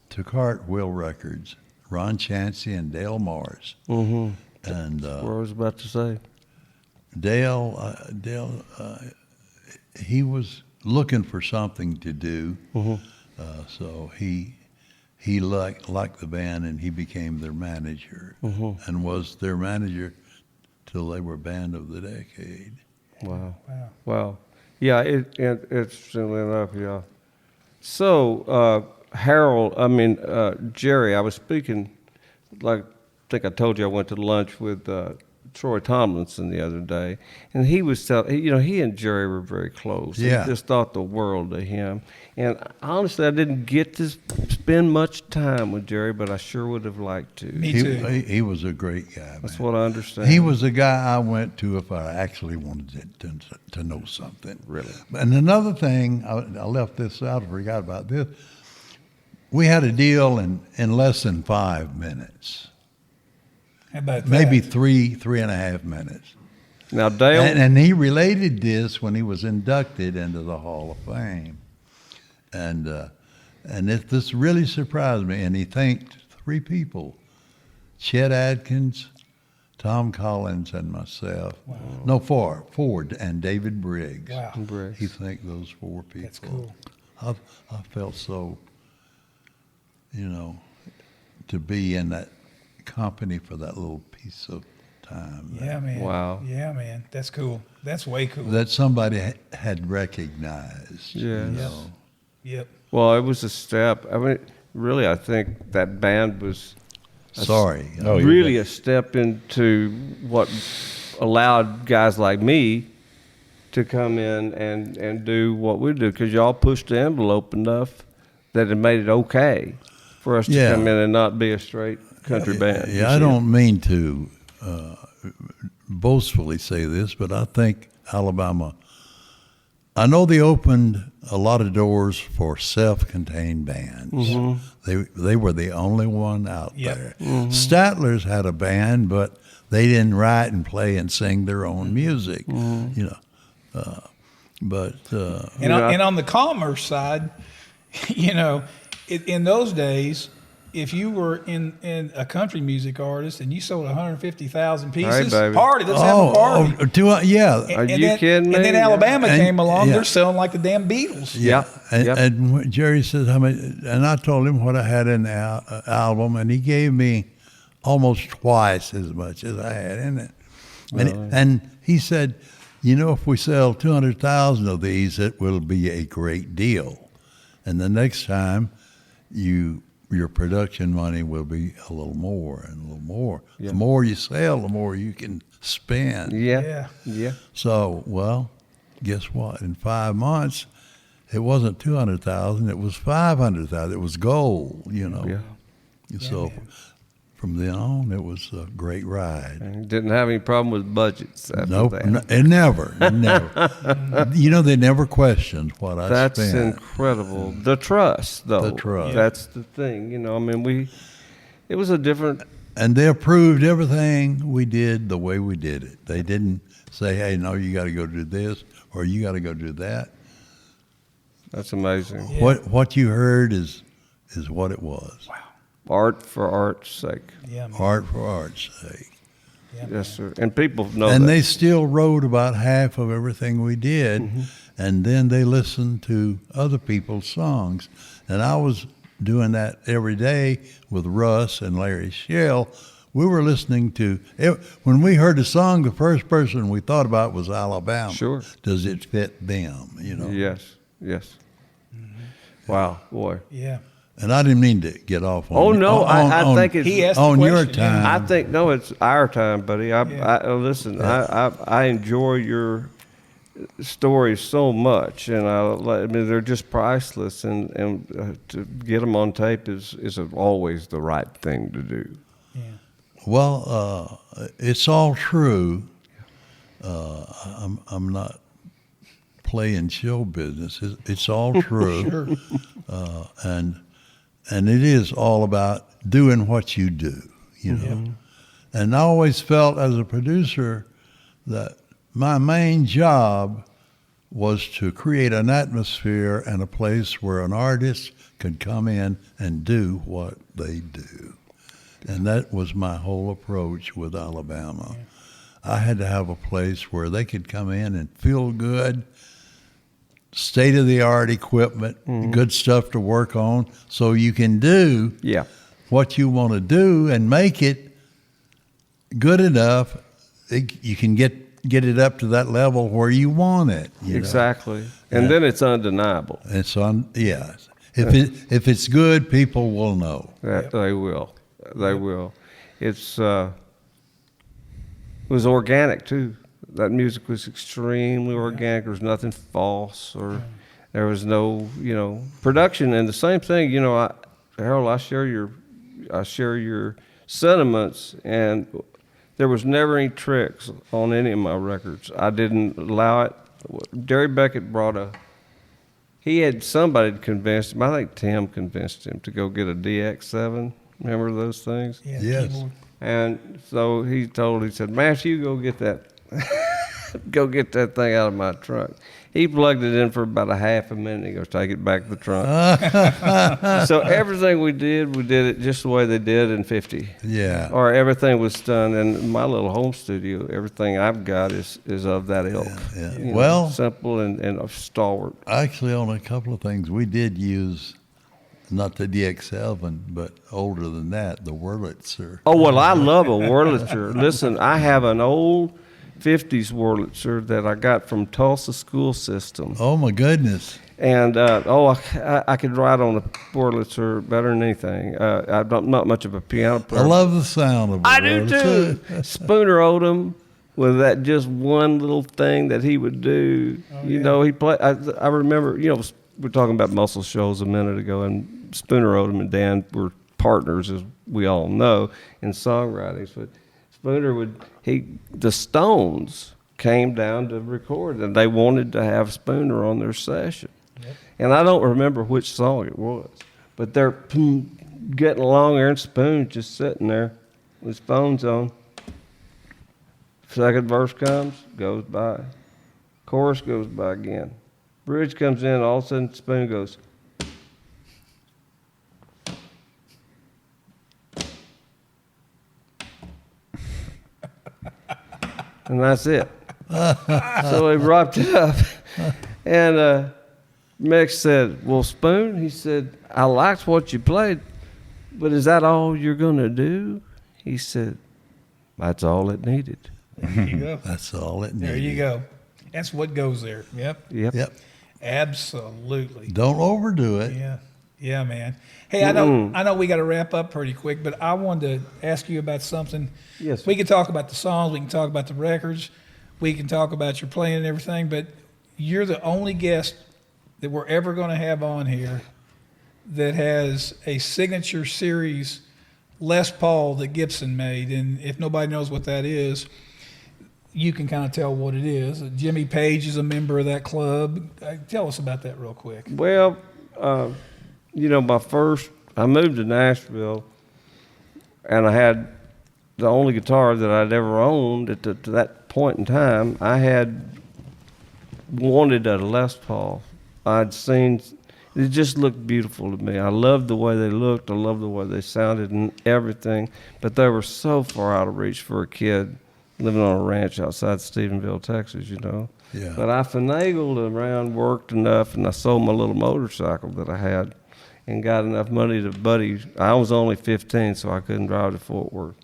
to Cartwheel Records, Ron Chancey and Dale Morris. And What I was about to say. Dale, he was looking for something to do, so he liked the band, and he became their manager, and was their manager till they were Band of the Decade. Wow. Wow. Wow. Yeah, interestingly enough, yeah. So, Jerry, I was speaking, I think I told you I went to lunch with Troy Tomlinson the other day, and he was telling, he and Jerry were very close. Yeah. He just thought the world of him. And honestly, I didn't get to spend much time with Jerry, but I sure would have liked to. Me too. He was a great guy. That's man. what I understand. He was the guy I went to if I actually wanted to know something. Really? And another thing, I left this out, I forgot about this. We had a deal in less than 5 minutes. How about that? Maybe 3.5 minutes. Now, Dale. And he related this when he was inducted into the Hall of Fame. And this really surprised me. And he thanked 3 people, Chet Atkins, Tom Collins, and myself. Wow. No, 4, and David Briggs. Wow. Briggs. He thanked those 4 people. That's cool. I felt so, to be in that company for that little piece of time. Yeah, man. Wow. Yeah, man. That's cool. That's way cool. That somebody had recognized. Yes. Yep. Well, it was a step. I mean, really, I think that band was Sorry. Oh, you're really good. a step into what allowed guys like me to come in and do what we do, because y'all pushed the envelope enough that it made it okay for us to come in and not be a straight country band. Yeah, I don't mean to boastfully say this, but I think Alabama, I know they opened a lot of doors for self-contained bands. They were the only one out there. Statler's had a band, but they didn't write and play and sing their own music, you know. And on the commerce side, you know, in those days, if you were in a country music artist and you sold 150,000 pieces, baby. party, let's have a party. Are you kidding me? And then Alabama came along, yeah. they're selling like the damn Beatles. Yeah. And when Jerry says how much, and I told him what I had in the album, and he gave me almost twice as much as I had in it. And he said, you know, if we sell 200,000 of these, it will be a great deal. And the next time your production money will be a little more and a little more. Yeah. The more you sell, the more you can spend. Yeah. So, well, guess what? In 5 months, it wasn't 200,000; it was 500,000. It was gold, you know. Yeah. So, from then on, it was a great ride. And didn't have any problem with budgets after that. And never. You know, they never questioned what I spent. That's incredible. The trust, though. The trust. That's the thing. You know, I mean, it was a different. And they approved everything we did the way we did it. They didn't say, hey, no, you got to go do this or you got to go do that. That's amazing. Yeah. What you heard is what it was. Wow. Art for art's sake. Yeah, man. Art for art's sake. Yeah, yes, sir. And people know and that. they still wrote about half of everything we did, and then they listened to other people's songs. And I was doing that every day with Russ and Larry Shell. We were listening to, when we heard a song, the first person we thought about was Alabama. Sure. Does it fit them, you know? Yes. Wow, boy. Yeah. And I didn't mean to get off on Oh, no, I think it's he asked on the your question, yeah. time. I think, no, it's our time, buddy. Listen, I enjoy your stories so much, and I mean, they're just priceless, and to get them on tape is always the right thing to do. Yeah. Well, it's all true. I'm not playing show business. It's all true. Sure. And it is all about doing what you do, you know. Yeah. And I always felt as a producer that my main job was to create an atmosphere and a place where an artist could come in and do what they do. And that was my whole approach with Alabama. Yeah. I had to have a place where they could come in and feel good, state-of-the-art equipment, good stuff to work on, so you can do what you want to do and make it good enough. You can get it up to that level where you want it. Exactly. And then it's undeniable. Yes. If it's good, people will know. They will. They will. It was organic too. That music was extremely organic. There was nothing false, or there was no, production. And the same thing, Harold, I share your sentiments, and there was never any tricks on any of my records. I didn't allow it. Jerry Beckett he had somebody convinced him. I think Tim convinced him to go get a DX7. Remember those things? Yeah, yes. Keyboard. And so he said, Master, you go get that. Go get that thing out of my trunk. He plugged it in for about a half a minute. He goes, take it back to the trunk. So everything we did it just the way they did in 50. Yeah. Or everything was done in my little home studio. Everything I've got is of that ilk. Yeah. Well, simple and stalwart. Actually, on a couple of things, we did use not the DX7, but older than that, the Wurlitzer. Oh, well, I love a Wurlitzer. Listen, I have an old 50s Wurlitzer that I got from Tulsa School System. Oh, my goodness. And, I could ride on a Wurlitzer better than anything. I'm not much of a piano player. I love the sound of it. I do, too. Spooner Odom, with that just one little thing that he would do. You know, he played. I remember, you know, we were talking about Muscle Shoals a minute ago, and Spooner Oldham and Dan were partners, as we all know, in songwriting. But Spooner the Stones came down to record, and they wanted to have Spooner on their session. Yep. And I don't remember which song it was, but they're getting along there, and Spoon just sitting there with his phones on. Second verse comes, goes by. Chorus goes by again. Bridge comes in, all of a sudden Spoon goes. And that's it. So he wrapped it up. And Mick said, well, Spoon, he said, I liked what you played, but is that all you're going to do? He said, that's all it needed. There you go. That's all it needed. There you go. That's what goes there. Yep. Absolutely. Don't overdo it. Yeah. Yeah, man. Hey, I know we got to wrap up pretty quick, but I wanted to ask you about something. Yes. We can talk about the songs, we can talk about the records, we can talk about your playing and everything, but you're the only guest that we're ever going to have on here that has a signature series Les Paul that Gibson made. And if nobody knows what that is, you can kind of tell what it is. Jimmy Page is a member of that club. Tell us about that real quick. Well, you know, I moved to Nashville, and I had the only guitar that I'd ever owned to that point in time. I had wanted a Les Paul. I'd seen, it just looked beautiful to me. I loved the way they looked. I loved the way they sounded and everything, but they were so far out of reach for a kid living on a ranch outside Stephenville, Texas, you know. Yeah. But I finagled around, worked enough, and I sold my little motorcycle that I had and got enough money to buddy. I was only 15, so I couldn't drive to Fort Worth.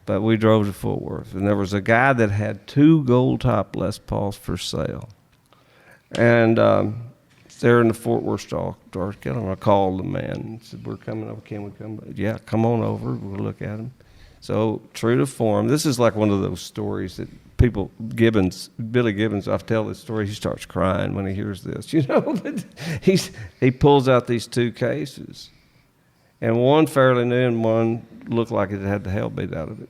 But we drove to Fort Worth, and there was a guy that had 2 gold top Les Pauls for sale. And there in the Fort Worth store, I called the man and said, we're coming over, can we come? Yeah, come on over, we'll look at him. So true to form, this is like one of those stories that Billy Gibbons, I tell this story, he starts crying when he hears this, you know. But he pulls out these 2 cases, and one fairly new and one looked like it had the hell beat out of it.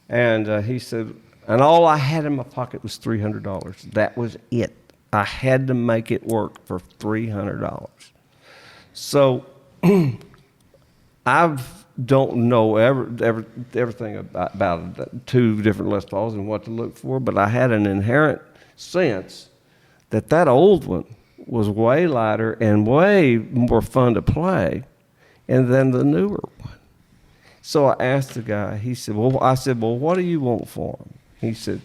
And he said, and all I had in my pocket was $300. That was it. I had to make it work for $300. So don't know everything about 2 different Les Pauls and what to look for, but I had an inherent sense that old one was way lighter and way more fun to play, and then the newer one. So I asked the guy. He said, "Well," I said, "Well, what do you want for them?" He said,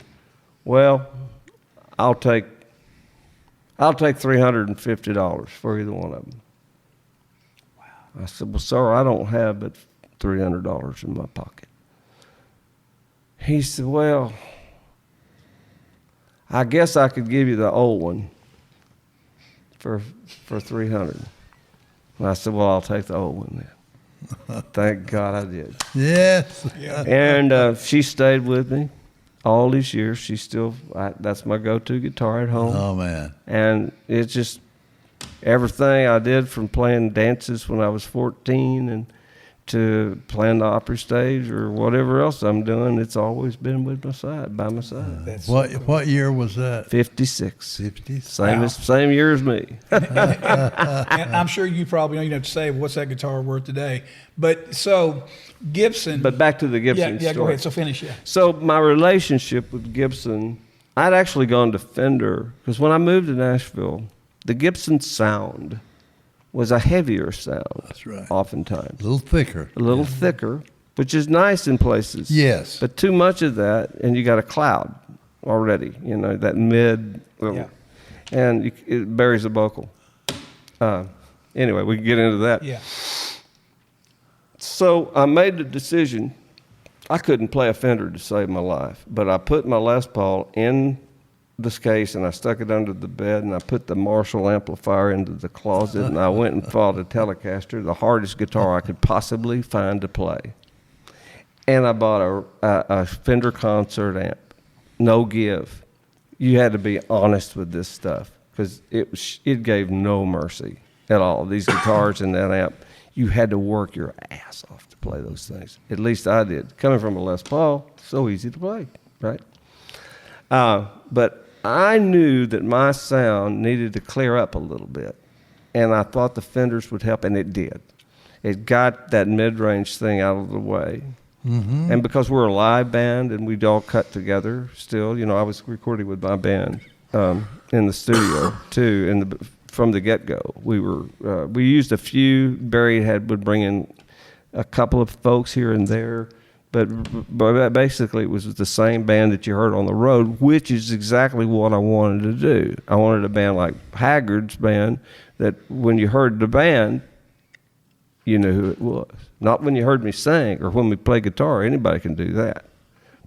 "Well, I'll take $350 for either one of them." Wow. I said, "Well, sir, I don't have but $300 in my pocket." He said, "Well, I guess I could give you the old one for $300. And I said, "Well, I'll take the old one then." Thank God I did. Yes. Yeah. And she stayed with me all these years. She's still, that's my go-to guitar at home. Oh, man. And it's just everything I did, from playing dances when I was 14 and to playing the Opry stage or whatever else I'm doing, it's always been by my side. That's What year was that? 56. 56. Same year as me. And I'm sure you probably don't even have to say, what's that guitar worth today? But so Gibson. But back to the Gibson Yeah, story. go ahead. So finish, yeah. So my relationship with Gibson, I'd actually gone to Fender, because when I moved to Nashville, the Gibson sound was a heavier sound. That's right. Oftentimes. A little thicker. A little thicker, which is nice in places. Yes. But too much of that, and you got a cloud already, you know, that mid little, Yeah. and it buries the vocal. Anyway, we can get into that. Yeah. So I made the decision. I couldn't play a Fender to save my life, but I put my Les Paul in this case, and I stuck it under the bed, and I put the Marshall amplifier into the closet, and I went and bought a Telecaster, the hardest guitar I could possibly find to play. And I bought a Fender concert amp. no give. You had to be honest with this stuff because it gave no mercy at all. These guitars and that amp, you had to work your ass off to play those things. At least I did. Coming from a Les Paul, so easy to play, right? But I knew that my sound needed to clear up a little bit, and I thought the Fenders would help, and it did. It got that mid-range thing out of the way. Mm-hmm. And because we're a live band and we'd all cut together still, I was recording with my band in the studio too, from the get-go. We used a few. Barry would bring in a couple of folks here and there, but basically it was the same band that you heard on the road, which is exactly what I wanted to do. I wanted a band like Haggard's band that when you heard the band, you knew who it was. Not when you heard me sing or when we play guitar. Anybody can do that.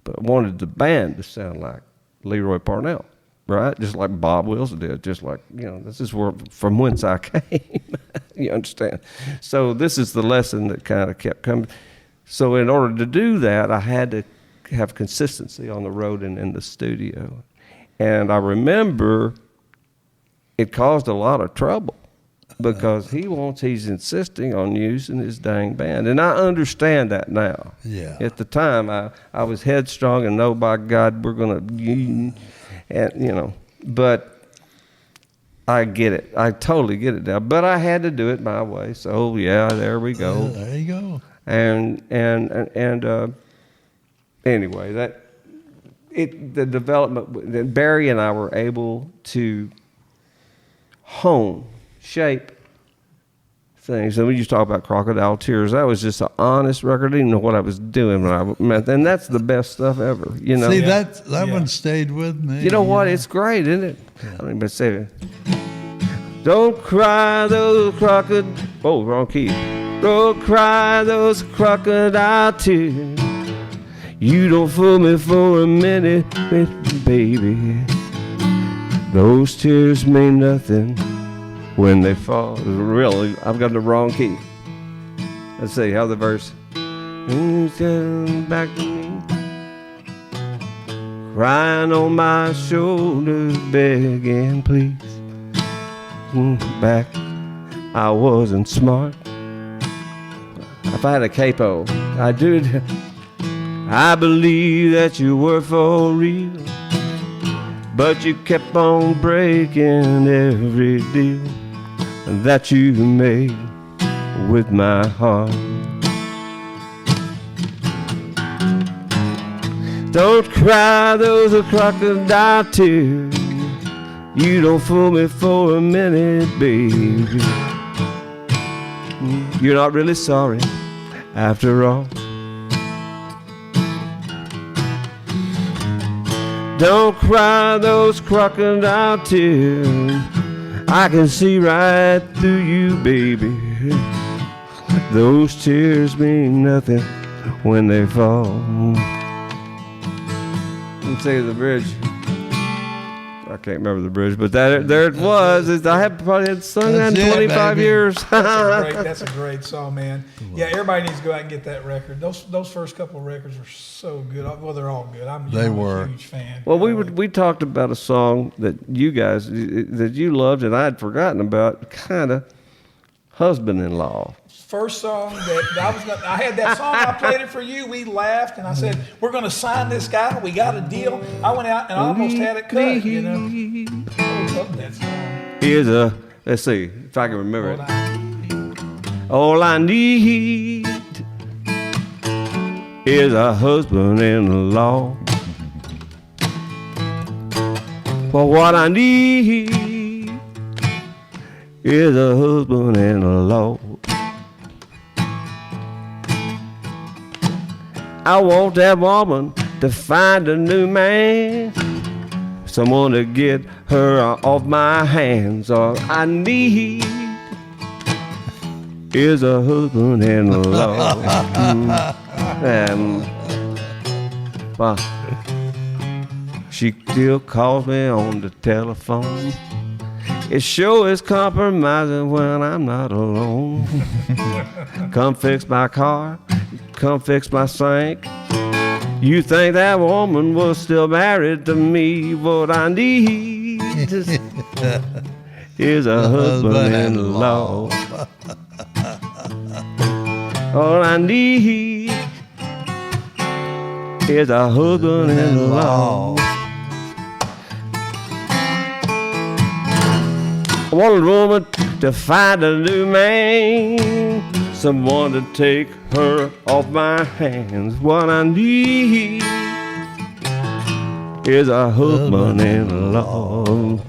But I wanted the band to sound like Leroy Parnell, right? Just like Bob Wills did. Just like, this is from whence I came. You understand? So this is the lesson that kind of kept coming. So in order to do that, I had to have consistency on the road and in the studio. And I remember it caused a lot of trouble. Because he's insisting on using his dang band. And I understand that now. Yeah. At the time, I was headstrong and by God, we're going to, but I get it. I totally get it now. But I had to do it my way. So, there we go. There you go. And anyway, the development, Barry and I were able to hone, shape things. And when you talk about Crocodile Tears, that was just an honest record. I didn't know what I was doing when I meant, and that's the best stuff ever. See, that one stayed with me. You know what? It's great, isn't it? Yeah. I don't even say it. Don't cry those crocodile. Oh, wrong key. Don't cry those crocodile tears. You don't fool me for a minute, baby. Those tears mean nothing when they fall. Really, I've got the wrong key. Let's see how the verse. Back to me, crying on my shoulders, begging please. Back, I wasn't smart. If I had a capo, I'd do it. I believe that you were for real, but you kept on breaking every deal that you made with my heart. Don't cry those crocodile tears. You don't fool me for a minute, baby. You're not really sorry after all. Don't cry those crocodile tears. I can see right through you, baby. Those tears mean nothing when they fall. Let's say the bridge. I can't remember the bridge, but there it was. I have probably had sung that in 25 years. That's a great song, man. Yeah, everybody needs to go out and get that record. Those first couple of records are so good. Well, they're all good. I'm a huge fan. Well, we talked about a song that you guys that you loved and I had forgotten about, kind of Husband-in-Law. First song that I had that song, I played it for you. We laughed and I said, we're going to sign this guy. We got a deal. I went out and almost had it cut, I love that song. Let's see if I can remember it. All I need is a husband-in-law. For what I need is a husband-in-law. I want that woman to find a new man, someone to get her off my hands. All I need is a husband-in-law. She still calls me on the telephone. It sure is compromising when I'm not alone. Come fix my car, come fix my sink. You think that woman was still married to me? What I need is a husband-in-law. All I need is a husband-in-law. I want a woman to find a new man, someone to take her off my hands. What I need is a husband-in-law.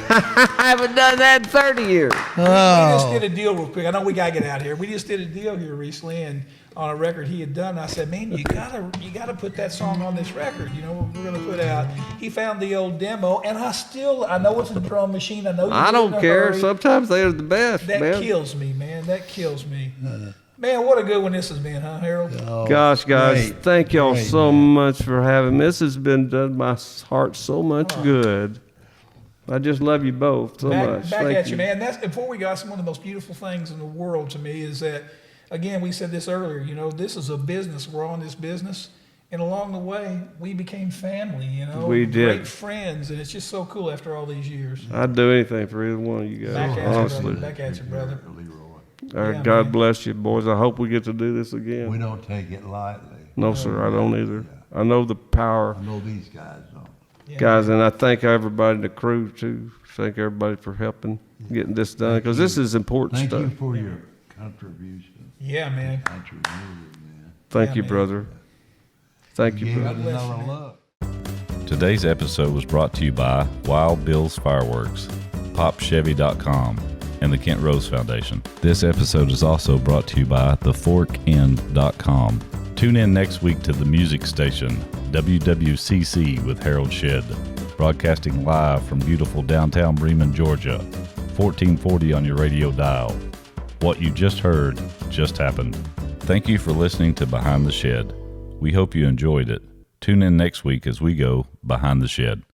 I haven't done that in 30 years. We just did a deal real quick. I know we gotta get out of here. We just did a deal here recently, and on a record he had done. I said, "Man, you gotta put that song on this record. You know, we're gonna put out." He found the old demo, and I know it's a drum machine. I know. I don't care. Sometimes they're the best. That man. kills me, man. That kills me. Man, what a good one this has been, huh, Harold? Oh, Gosh, guys, great. thank y'all Great, so man. much for having me. This has been done my heart so much good. I just love you both so much. Back Thank at you, man. That's before we got. Some of the most beautiful things in the world to me is that, again, we said this earlier. You know, this is a business. We're on this business, and along the way, we became family. You know, We did. Great friends, and it's just so cool after all these years. I'd do anything for either one of you guys, Back at you, honestly. brother. Back at you, brother. Yeah, God man. bless you, boys. I hope we get to do this We again. don't take it lightly. No, sir, I don't either. I know the power, I know these guys don't. Yeah, guys, and I thank everybody in the crew, too. Thank everybody for helping getting this done, because this is important Thank stuff. you for your contribution. Yeah, man. Country music, man. Thank Yeah, you, man. brother. Thank you, Give brother. it bless you, another man. look. Today's episode was brought to you by Wild Bill's Fireworks, PopChevy.com, and the Kent Rose Foundation. This episode is also brought to you by theforkend.com. Tune in next week to the music station, WWCC with Harold Shedd, broadcasting live from beautiful downtown Bremen, Georgia, 1440 on your radio dial. What you just heard just happened. Thank you for listening to Behind the Shed. We hope you enjoyed it. Tune in next week as we go Behind the Shed.